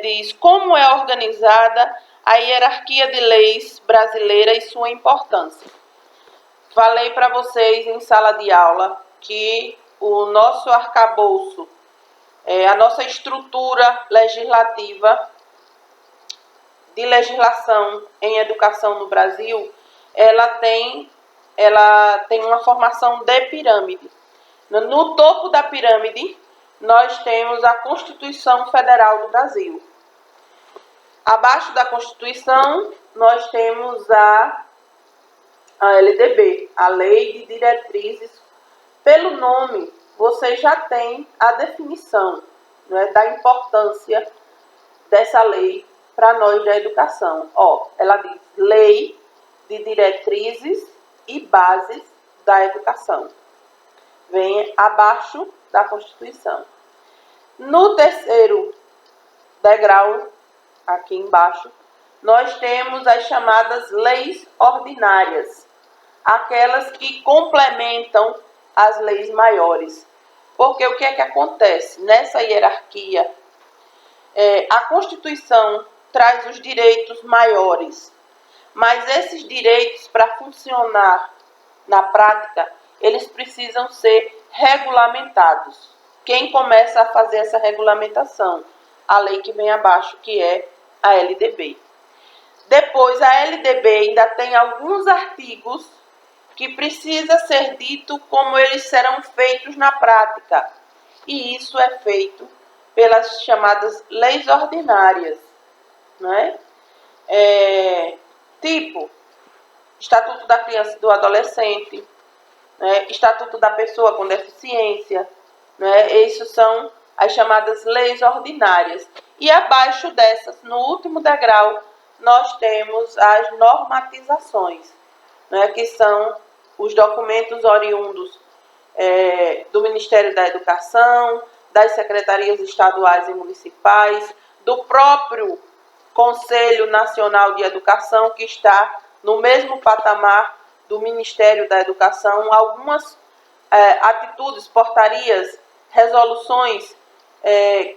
diz como é organizada a hierarquia de leis brasileira e sua importância. Falei para vocês em sala de aula que o nosso arcabouço, a nossa estrutura legislativa de legislação em educação no Brasil, ela tem uma formação de pirâmide. No topo da pirâmide, nós temos a Constituição Federal do Brasil. Abaixo da Constituição, nós temos a LDB, a Lei de Diretrizes. Pelo nome, você já tem a definição, né, da importância dessa lei para nós da educação. Ela diz Lei de Diretrizes e Bases da Educação. Vem abaixo da Constituição. No terceiro degrau, aqui embaixo, nós temos as chamadas leis ordinárias, aquelas que complementam as leis maiores. Porque o que é que acontece? Nessa hierarquia, a Constituição traz os direitos maiores, mas esses direitos, para funcionar na prática, eles precisam ser regulamentados. Quem começa a fazer essa regulamentação? A lei que vem abaixo, que é a LDB. Depois, a LDB ainda tem alguns artigos que precisa ser dito como eles serão feitos na prática. E isso é feito pelas chamadas leis ordinárias, né? Tipo, Estatuto da Criança e do Adolescente, né? Estatuto da Pessoa com Deficiência, né? Essas são as chamadas leis ordinárias. E abaixo dessas, no último degrau, nós temos as normatizações, né? Que são os documentos oriundos do Ministério da Educação, das secretarias estaduais e municipais, do próprio Conselho Nacional de Educação, que está no mesmo patamar do Ministério da Educação. Algumas atitudes, portarias, resoluções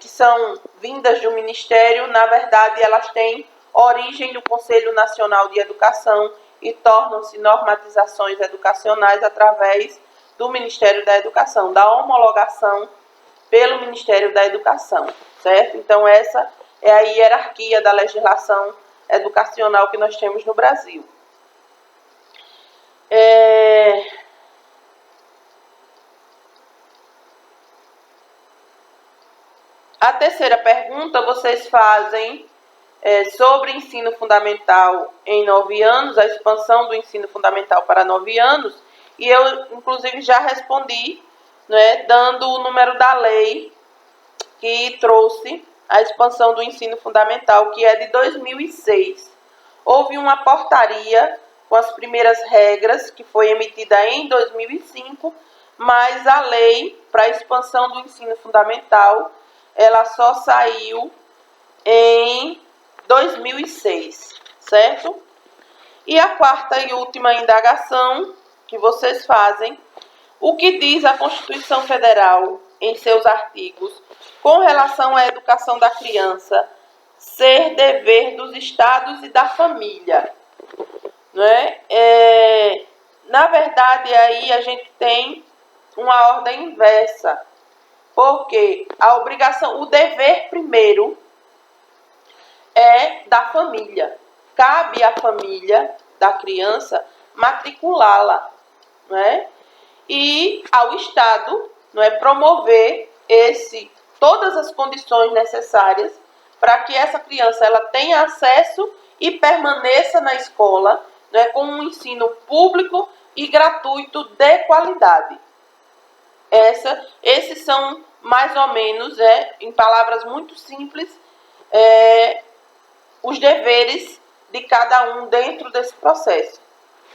que são vindas do Ministério, na verdade, elas têm origem no Conselho Nacional de Educação e tornam-se normatizações educacionais através do Ministério da Educação, da homologação pelo Ministério da Educação, certo? Então, essa é a hierarquia da legislação educacional que nós temos no Brasil. A terceira pergunta vocês fazem sobre ensino fundamental em 9 anos, a expansão do ensino fundamental para 9 anos, e eu, inclusive, já respondi, né, dando o número da lei que trouxe a expansão do ensino fundamental, que é de 2006. Houve uma portaria com as primeiras regras, que foi emitida em 2005, mas a lei para a expansão do ensino fundamental, ela só saiu em 2006, certo? E a quarta e última indagação que vocês fazem, o que diz a Constituição Federal em seus artigos com relação à educação da criança ser dever dos estados e da família, né? Na verdade, aí a gente tem uma ordem inversa, porque a obrigação, o dever primeiro é da família. Cabe à família da criança matriculá-la, né? E ao Estado, não é, promover todas as condições necessárias para que essa criança ela tenha acesso e permaneça na escola, não é, com um ensino público e gratuito de qualidade. Esses são mais ou menos, em palavras muito simples, os deveres de cada um dentro desse processo,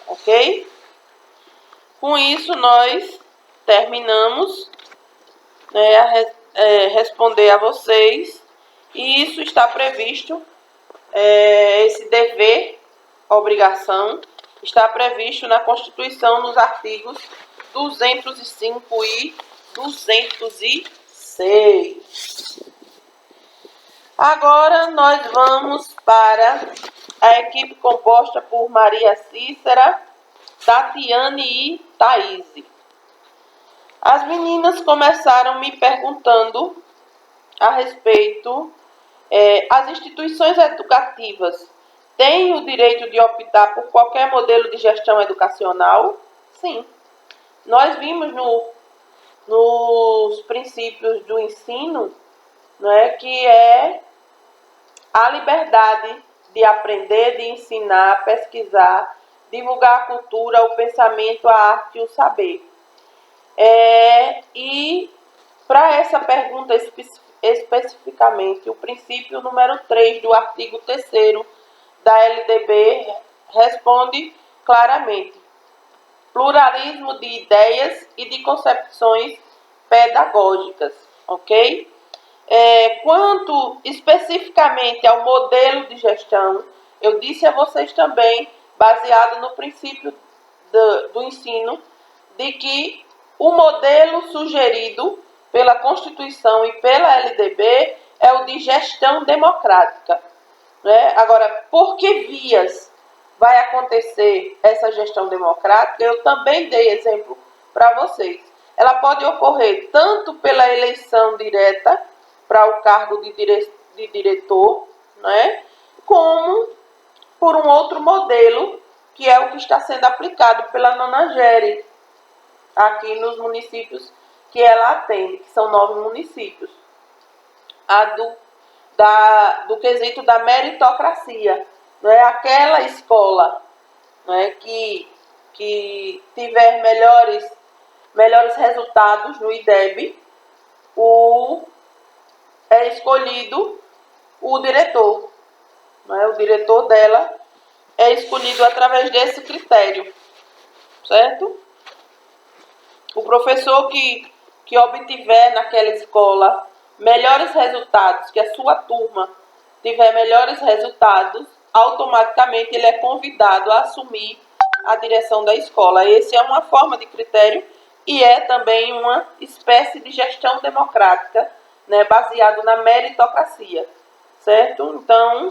ok? Com isso, nós terminamos, né, responder a vocês, e isso está previsto, esse dever, obrigação, está previsto na Constituição nos artigos 205 e 206. Agora nós vamos para a equipe composta por Maria Cícera, Tatiane e Thaís. As meninas começaram me perguntando a respeito, as instituições educativas têm o direito de optar por qualquer modelo de gestão educacional? Sim. Nós vimos nos princípios do ensino, que é a liberdade de aprender, de ensinar, pesquisar, divulgar a cultura, o pensamento, a arte e o saber. E para essa pergunta especificamente, o princípio número 3 do artigo 3º da LDB responde claramente: pluralismo de ideias e de concepções pedagógicas, ok? Quanto especificamente ao modelo de gestão, eu disse a vocês também, baseado no princípio do ensino, de que o modelo sugerido pela Constituição e pela LDB é o de gestão democrática, né? Agora, por que vias vai acontecer essa gestão democrática? Eu também dei exemplo para vocês. Ela pode ocorrer tanto pela eleição direta para o cargo de diretor, né, como por um outro modelo, que é o que está sendo aplicado pela Nonagere, aqui nos municípios que ela atende, que são 9 municípios. Do quesito da meritocracia, não é? Aquela escola, não é, que tiver melhores resultados no IDEB, é escolhido o diretor, não é? O diretor dela é escolhido através desse critério, certo? O professor que obtiver naquela escola melhores resultados, que a sua turma tiver melhores resultados, automaticamente ele é convidado a assumir a direção da escola. Essa é uma forma de critério e é também uma espécie de gestão democrática, né, baseado na meritocracia, certo? Então,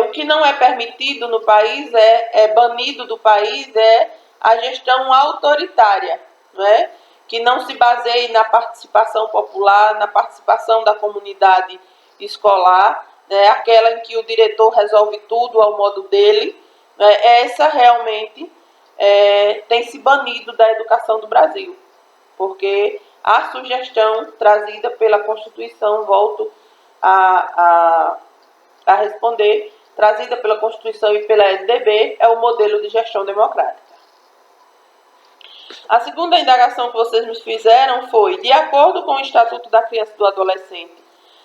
o que não é permitido no país, é banido do país, é a gestão autoritária, não é? Que não se baseie na participação popular, na participação da comunidade escolar, né? Aquela em que o diretor resolve tudo ao modo dele, né? Essa realmente tem se banido da educação do Brasil, porque a sugestão trazida pela Constituição, volto a responder, trazida pela Constituição e pela LDB, é o modelo de gestão democrática. A segunda indagação que vocês me fizeram foi: de acordo com o Estatuto da Criança e do Adolescente,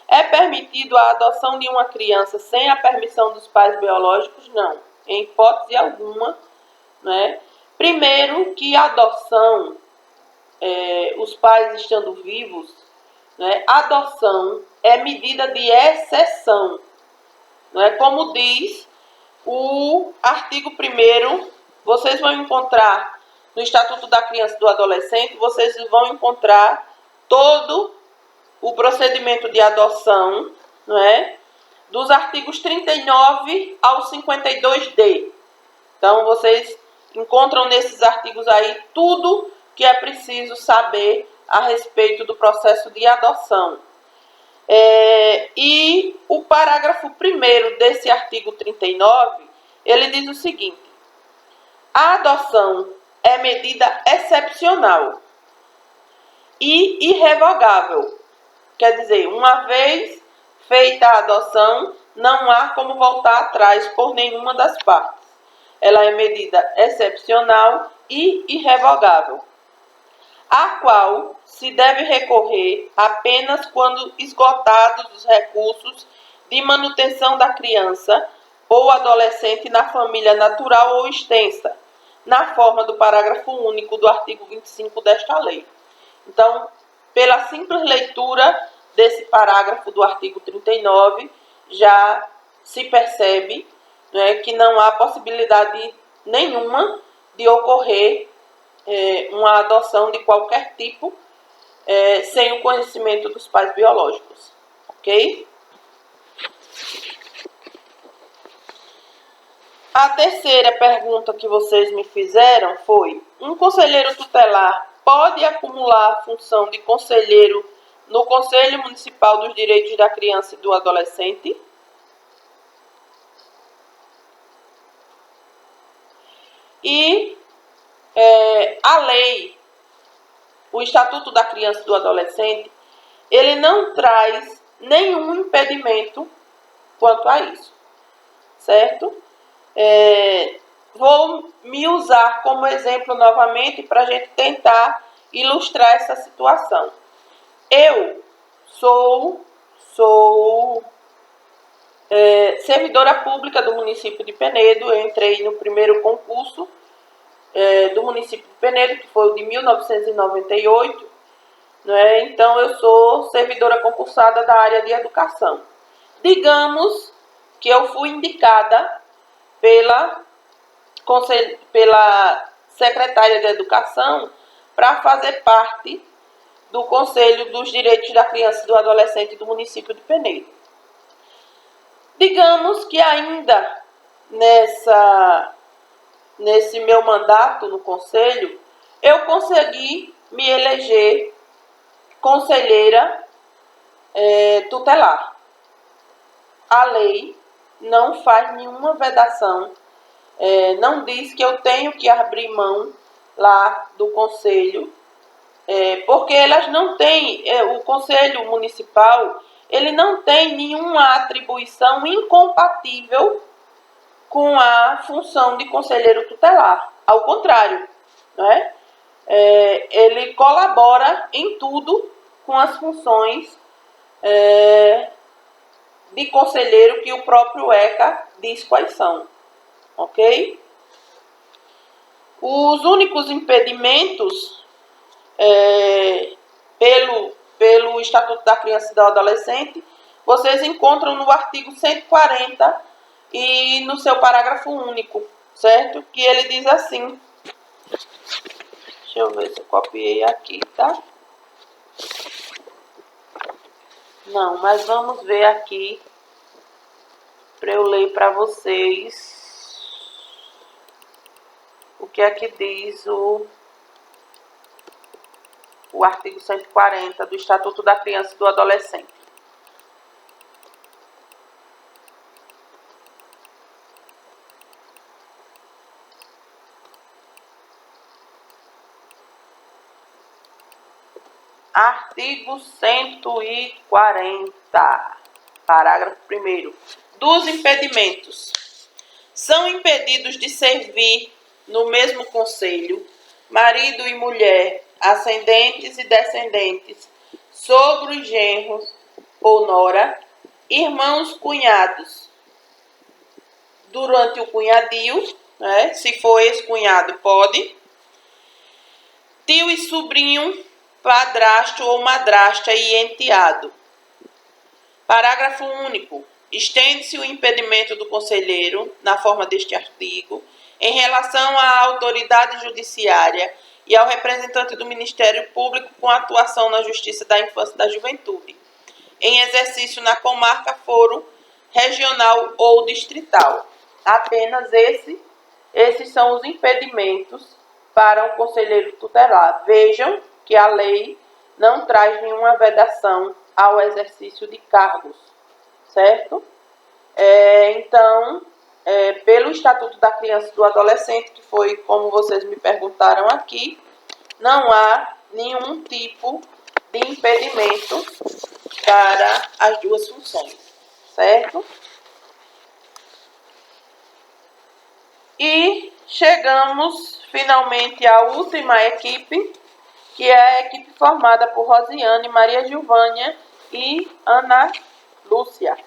é permitido a adoção de uma criança sem a permissão dos pais biológicos? Não, em hipótese alguma, né? Primeiro que a adoção, os pais estando vivos, né, adoção é medida de exceção, né? Como diz o artigo 1º, vocês vão encontrar no Estatuto da Criança e do Adolescente, vocês vão encontrar todo o procedimento de adoção, não é? Dos artigos 39 ao 52D. Então, vocês encontram nesses artigos aí tudo que é preciso saber a respeito do processo de adoção. E o parágrafo 1º desse artigo 39, ele diz o seguinte: a adoção é medida excepcional e irrevogável. Quer dizer, uma vez feita a adoção, não há como voltar atrás por nenhuma das partes. Ela é medida excepcional e irrevogável, a qual se deve recorrer apenas quando esgotados os recursos de manutenção da criança ou adolescente na família natural ou extensa, na forma do parágrafo único do artigo 25 desta lei. Então, pela simples leitura desse parágrafo do artigo 39, já se percebe, né, que não há possibilidade nenhuma de ocorrer uma adoção de qualquer tipo sem o conhecimento dos pais biológicos, ok? A terceira pergunta que vocês me fizeram foi: um conselheiro tutelar pode acumular a função de conselheiro no Conselho Municipal dos Direitos da Criança e do Adolescente? E a lei, o Estatuto da Criança e do Adolescente, ele não traz nenhum impedimento quanto a isso, certo? Vou me usar como exemplo novamente para a gente tentar ilustrar essa situação. Eu sou servidora pública do município de Penedo. Eu entrei no primeiro concurso do município de Penedo, que foi o de 1998, né? Então eu sou servidora concursada da área de educação. Digamos que eu fui indicada pela secretária de Educação para fazer parte do Conselho dos Direitos da Criança e do Adolescente do município de Penedo. Digamos que ainda nesse meu mandato no Conselho, eu consegui me eleger conselheira tutelar. A lei não faz nenhuma vedação, não diz que eu tenho que abrir mão lá do Conselho, porque elas não têm, o Conselho Municipal, ele não tem nenhuma atribuição incompatível com a função de conselheiro tutelar. Ao contrário, né? Ele colabora em tudo com as funções de conselheiro que o próprio ECA diz quais são, ok? Os únicos impedimentos pelo Estatuto da Criança e do Adolescente, vocês encontram no artigo 140 e no seu parágrafo único, certo? Que ele diz assim, deixa eu ver se eu copiei aqui, tá? Não, mas vamos ver aqui para eu ler para vocês o que é que diz o artigo 140 do Estatuto da Criança e do Adolescente. Artigo 140, parágrafo 1º. Dos impedimentos. São impedidos de servir no mesmo conselho marido e mulher, ascendentes e descendentes, sogros, genros ou nora, irmãos, cunhados, durante o cunhadio, né? Se for ex-cunhado, pode, tio e sobrinho, padrasto ou madrasta e enteado. Parágrafo único. Estende-se o impedimento do conselheiro, na forma deste artigo, em relação à autoridade judiciária e ao representante do Ministério Público com atuação na Justiça da Infância e da Juventude, em exercício na comarca, foro regional ou distrital. Apenas esses são os impedimentos para o conselheiro tutelar. Vejam que a lei não traz nenhuma vedação ao exercício de cargos, certo? Então, pelo Estatuto da Criança e do Adolescente, que foi como vocês me perguntaram aqui, não há nenhum tipo de impedimento para as duas funções, certo? E chegamos finalmente à última equipe, que é a equipe formada por Rosiane, Maria Gilvânia e Ana Lúcia.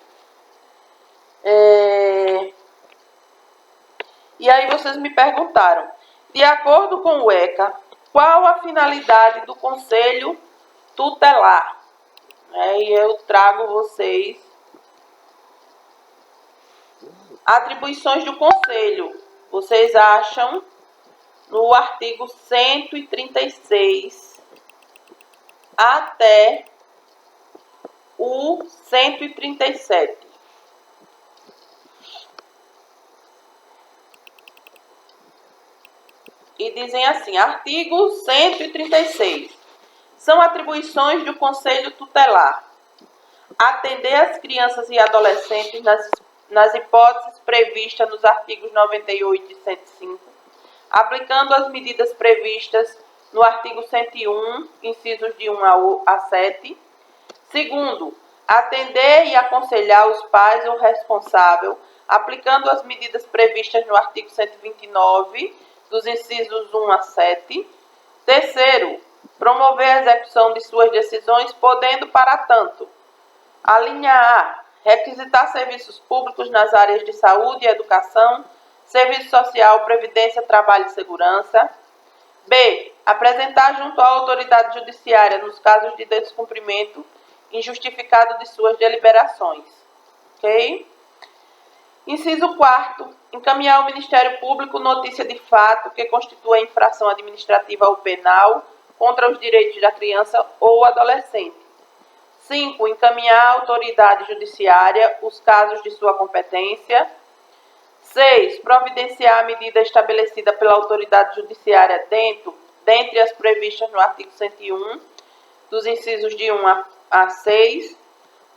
E aí vocês me perguntaram, de acordo com o ECA, qual a finalidade do Conselho Tutelar? E eu trago vocês atribuições do Conselho. Vocês acham no artigo 136 até o 137. E dizem assim, artigo 136. São atribuições do Conselho Tutelar: atender as crianças e adolescentes nas hipóteses previstas nos artigos 98 e 105, aplicando as medidas previstas no artigo 101, incisos de 1 a 7. Segundo, atender e aconselhar os pais ou responsável, aplicando as medidas previstas no artigo 129, dos incisos 1 a 7. Terceiro, promover a execução de suas decisões, podendo, para tanto, a linha A, requisitar serviços públicos nas áreas de saúde e educação, serviço social, previdência, trabalho e segurança. B, apresentar junto à autoridade judiciária nos casos de descumprimento injustificado de suas deliberações. Ok? Inciso 4º, encaminhar ao Ministério Público notícia de fato que constitua infração administrativa ou penal contra os direitos da criança ou adolescente. 5. Encaminhar à autoridade judiciária os casos de sua competência. 6. Providenciar a medida estabelecida pela autoridade judiciária dentre as previstas no artigo 101, dos incisos de 1 a 6,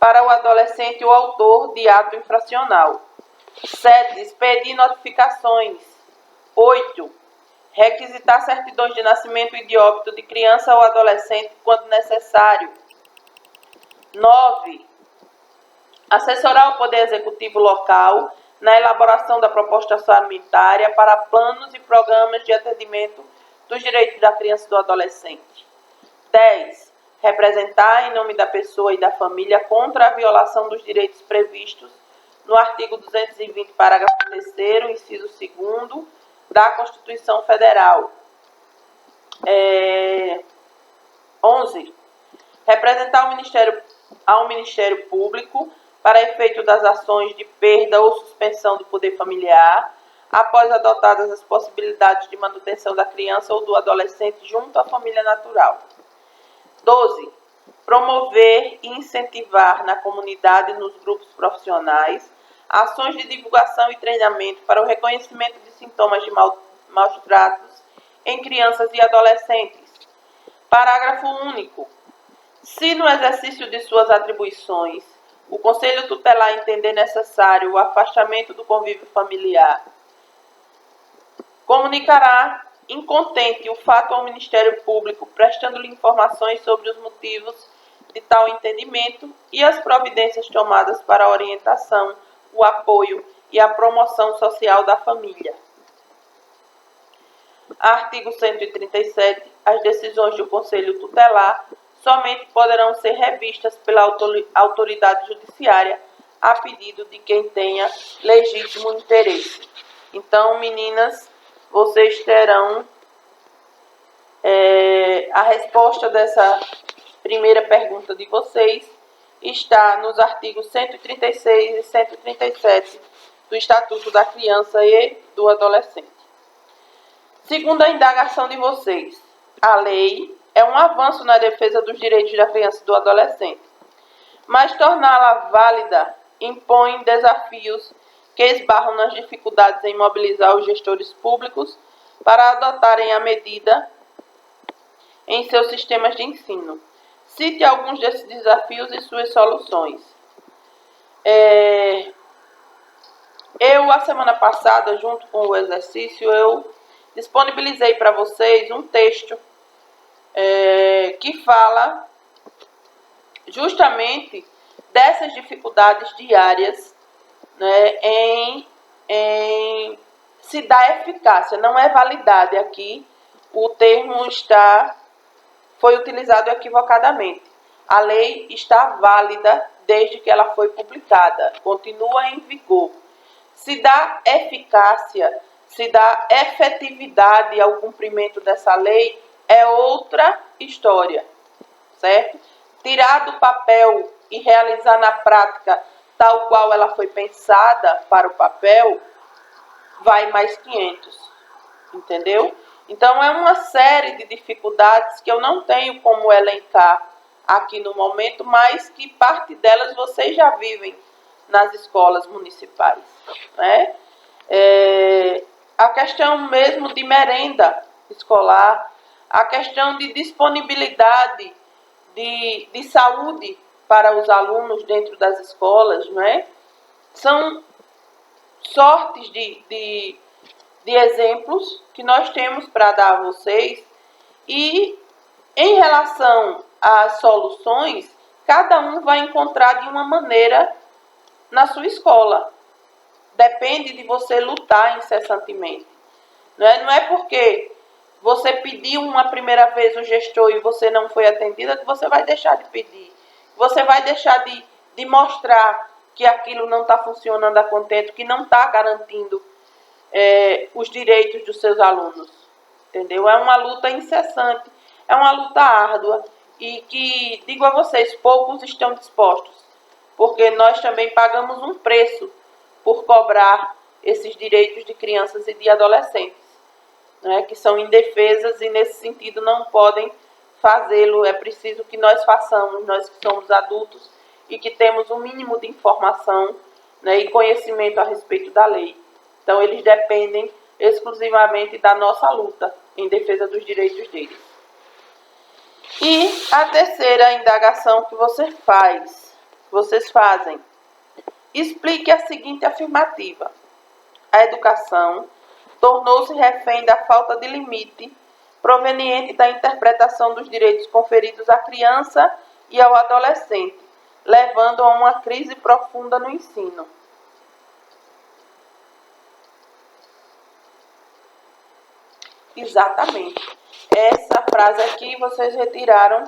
para o adolescente ou autor de ato infracional. 7. Expedir notificações. 8. Requisitar certidões de nascimento e de óbito de criança ou adolescente quando necessário. 9. Assessorar o Poder Executivo local na elaboração da proposta orçamentária para planos e programas de atendimento dos direitos da criança e do adolescente. 10. Representar em nome da pessoa e da família contra a violação dos direitos previstos no artigo 220, parágrafo 3º, inciso 2º, da Constituição Federal. 11. Representar ao Ministério Público para efeito das ações de perda ou suspensão do poder familiar, após adotadas as possibilidades de manutenção da criança ou do adolescente junto à família natural. 12. Promover e incentivar na comunidade e nos grupos profissionais ações de divulgação e treinamento para o reconhecimento de sintomas de maus tratos em crianças e adolescentes. Parágrafo único. Se no exercício de suas atribuições o Conselho Tutelar entender necessário o afastamento do convívio familiar, comunicará incontente o fato ao Ministério Público, prestando-lhe informações sobre os motivos de tal entendimento e as providências tomadas para a orientação, o apoio e a promoção social da família. Artigo 137. As decisões do Conselho Tutelar somente poderão ser revistas pela autoridade judiciária a pedido de quem tenha legítimo interesse. Então, meninas, vocês terão a resposta dessa primeira pergunta de vocês, está nos artigos 136 e 137 do Estatuto da Criança e do Adolescente. Segundo a indagação de vocês, a lei é um avanço na defesa dos direitos da criança e do adolescente, mas torná-la válida impõe desafios que esbarram nas dificuldades em mobilizar os gestores públicos para adotarem a medida em seus sistemas de ensino. Cite alguns desses desafios e suas soluções. A semana passada, junto com o exercício, eu disponibilizei para vocês um texto que fala justamente dessas dificuldades diárias, né, em se dar eficácia. Não é validade aqui, o termo foi utilizado equivocadamente. A lei está válida desde que ela foi publicada, continua em vigor. Se dá eficácia, se dá efetividade ao cumprimento dessa lei, é outra história, certo? Tirar do papel e realizar na prática tal qual ela foi pensada para o papel, vai mais 500, entendeu? Então, é uma série de dificuldades que eu não tenho como elencar aqui no momento, mas que parte delas vocês já vivem nas escolas municipais, né? A questão mesmo de merenda escolar, a questão de disponibilidade de saúde para os alunos dentro das escolas, né? São sortes de exemplos que nós temos para dar a vocês. E em relação às soluções, cada um vai encontrar de uma maneira na sua escola. Depende de você lutar incessantemente. Não é porque você pediu uma primeira vez o gestor e você não foi atendida que você vai deixar de pedir. Você vai deixar de mostrar que aquilo não está funcionando a contento, que não está garantindo os direitos dos seus alunos. Entendeu? É uma luta incessante, é uma luta árdua e que, digo a vocês, poucos estão dispostos, porque nós também pagamos um preço por cobrar esses direitos de crianças e de adolescentes, né, que são indefesas e nesse sentido não podem fazê-lo. É preciso que nós façamos, nós que somos adultos e que temos um mínimo de informação, né, e conhecimento a respeito da lei. Então eles dependem exclusivamente da nossa luta em defesa dos direitos deles. E a terceira indagação que vocês fazem. Explique a seguinte afirmativa: a educação tornou-se refém da falta de limite proveniente da interpretação dos direitos conferidos à criança e ao adolescente, levando a uma crise profunda no ensino. Exatamente. Essa frase aqui vocês retiraram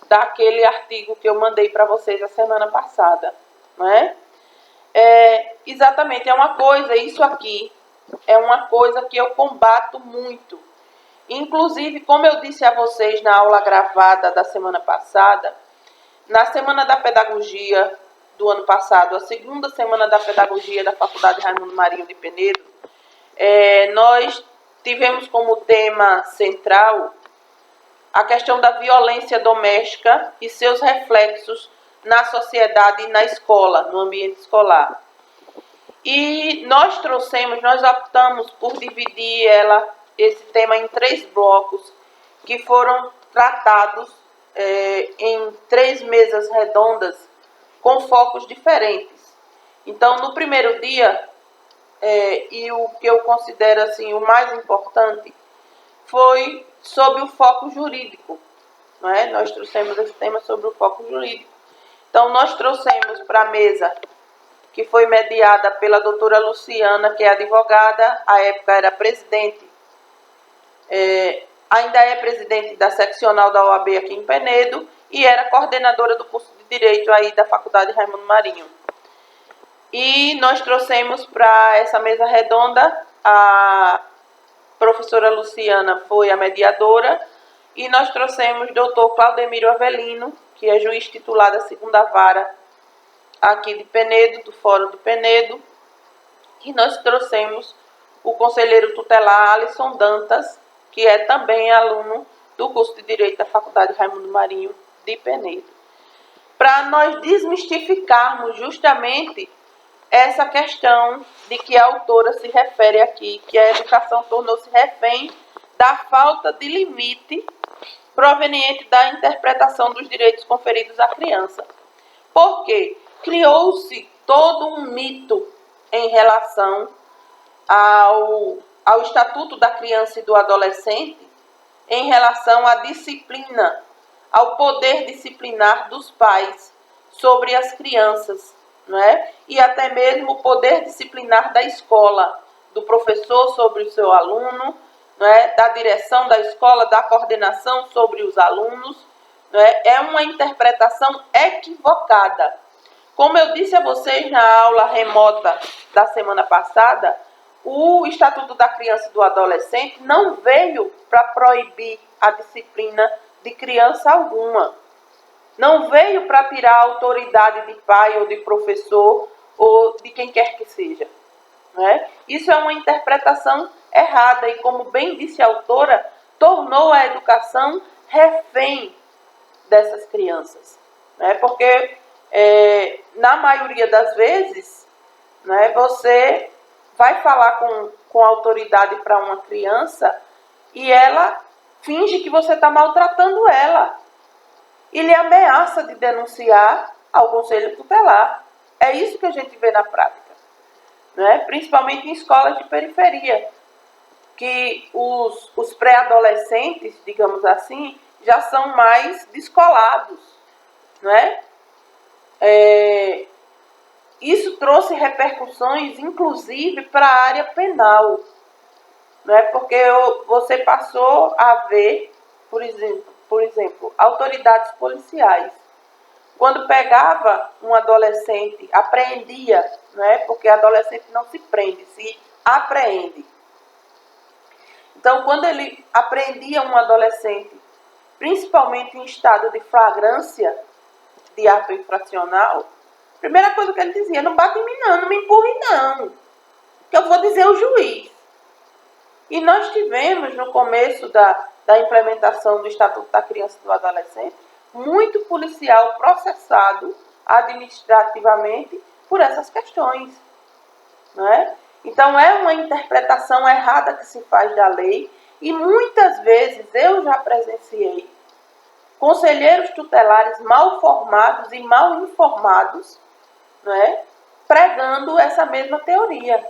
daquele artigo que eu mandei para vocês a semana passada, não é? Exatamente, é uma coisa, isso aqui é uma coisa que eu combato muito. Inclusive, como eu disse a vocês na aula gravada da semana passada, na Semana da Pedagogia do ano passado, a segunda Semana da Pedagogia da Faculdade Raimundo Marinho de Penedo, nós tivemos como tema central a questão da violência doméstica e seus reflexos na sociedade e na escola, no ambiente escolar. E nós optamos por dividir esse tema em 3 blocos, que foram tratados em 3 mesas redondas com focos diferentes. Então, no primeiro dia, e o que eu considero assim, o mais importante, foi sobre o foco jurídico. Não é? Nós trouxemos esse tema sobre o foco jurídico. Então, nós trouxemos para a mesa, que foi mediada pela doutora Luciana, que é advogada, à época era presidente, ainda é presidente da seccional da OAB aqui em Penedo, e era coordenadora do curso de Direito aí da Faculdade Raimundo Marinho. E nós trouxemos para essa mesa redonda, a professora Luciana foi a mediadora, e nós trouxemos o doutor Claudemiro Avelino, que é juiz titular da 2ª Vara aqui de Penedo, do Fórum de Penedo, e nós trouxemos o conselheiro tutelar Alisson Dantas, que é também aluno do curso de Direito da Faculdade Raimundo Marinho de Penedo, para nós desmistificarmos justamente essa questão de que a autora se refere aqui, que a educação tornou-se refém da falta de limite proveniente da interpretação dos direitos conferidos à criança. Por quê? Criou-se todo um mito em relação ao Estatuto da Criança e do Adolescente, em relação à disciplina, ao poder disciplinar dos pais sobre as crianças, não é? E até mesmo o poder disciplinar da escola, do professor sobre o seu aluno, não é? Da direção da escola, da coordenação sobre os alunos, não é? É uma interpretação equivocada. Como eu disse a vocês na aula remota da semana passada, o Estatuto da Criança e do Adolescente não veio para proibir a disciplina de criança alguma. Não veio para tirar a autoridade de pai ou de professor ou de quem quer que seja. Né? Isso é uma interpretação errada e, como bem disse a autora, tornou a educação refém dessas crianças. Né? Porque, na maioria das vezes, né, você vai falar com autoridade para uma criança e ela finge que você está maltratando ela e lhe ameaça de denunciar ao Conselho Tutelar. É isso que a gente vê na prática, né? Principalmente em escolas de periferia, que os pré-adolescentes, digamos assim, já são mais descolados, né? Isso trouxe repercussões, inclusive, para a área penal, né? Porque você passou a ver, por exemplo, autoridades policiais, quando pegava um adolescente, apreendia, né? Porque adolescente não se prende, se apreende. Então, quando ele apreendia um adolescente, principalmente em estado de flagrância de ato infracional, a primeira coisa que ele dizia: não bate em mim não, não me empurre não, que eu vou dizer ao juiz. E nós tivemos, no começo da implementação do Estatuto da Criança e do Adolescente, muito policial processado administrativamente por essas questões. Né? Então, é uma interpretação errada que se faz da lei e muitas vezes eu já presenciei conselheiros tutelares mal formados e mal informados, né, pregando essa mesma teoria.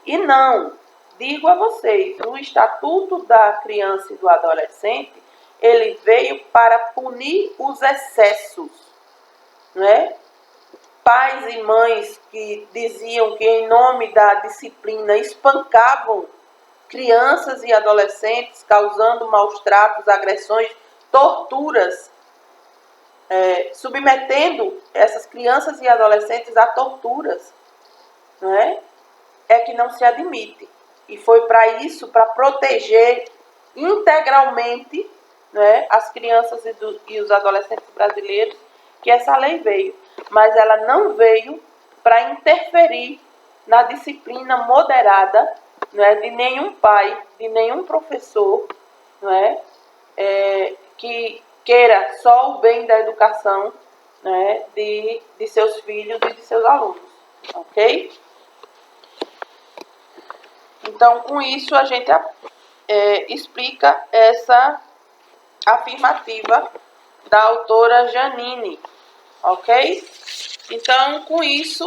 E não, digo a vocês, o Estatuto da Criança e do Adolescente, ele veio para punir os excessos, né? Pais e mães que diziam que em nome da disciplina espancavam crianças e adolescentes, causando maus tratos, agressões, torturas, submetendo essas crianças e adolescentes a torturas, né? É que não se admite. E foi para isso, para proteger integralmente, né, as crianças e os adolescentes brasileiros, que essa lei veio. Mas ela não veio para interferir na disciplina moderada, né, de nenhum pai, de nenhum professor, né, que queira só o bem da educação, né, de seus filhos e de seus alunos. Ok? Então, com isso, a gente explica essa afirmativa da autora Janine, ok? Então, com isso,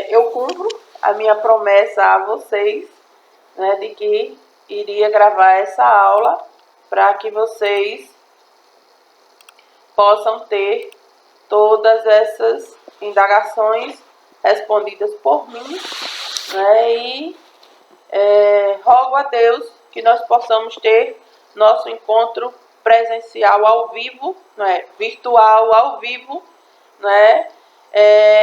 eu cumpro a minha promessa a vocês, né, de que iria gravar essa aula para que vocês possam ter todas essas indagações respondidas por mim, né, e rogo a Deus que nós possamos ter nosso encontro presencial ao vivo, né, virtual ao vivo, né,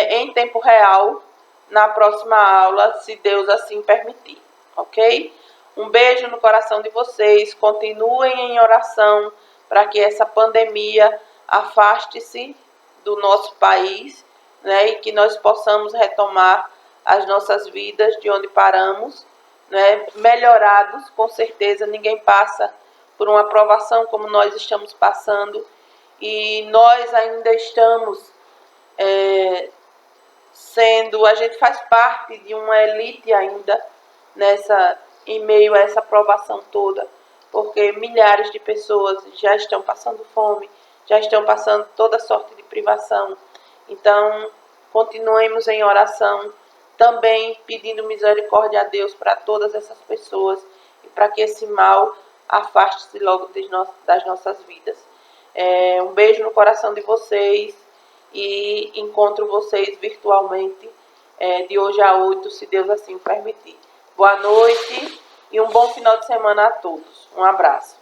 em tempo real, na próxima aula, se Deus assim permitir, ok? Um beijo no coração de vocês, continuem em oração para que essa pandemia afaste-se do nosso país, né, e que nós possamos retomar as nossas vidas de onde paramos, né, melhorados, com certeza. Ninguém passa por uma provação como nós estamos passando e nós ainda estamos a gente faz parte de uma elite ainda em meio a essa provação toda, porque milhares de pessoas já estão passando fome, já estão passando toda sorte de privação. Então, continuemos em oração, também pedindo misericórdia a Deus para todas essas pessoas e para que esse mal afaste-se logo das nossas vidas. Um beijo no coração de vocês e encontro vocês virtualmente de hoje a 8, se Deus assim permitir. Boa noite e um bom final de semana a todos. Um abraço.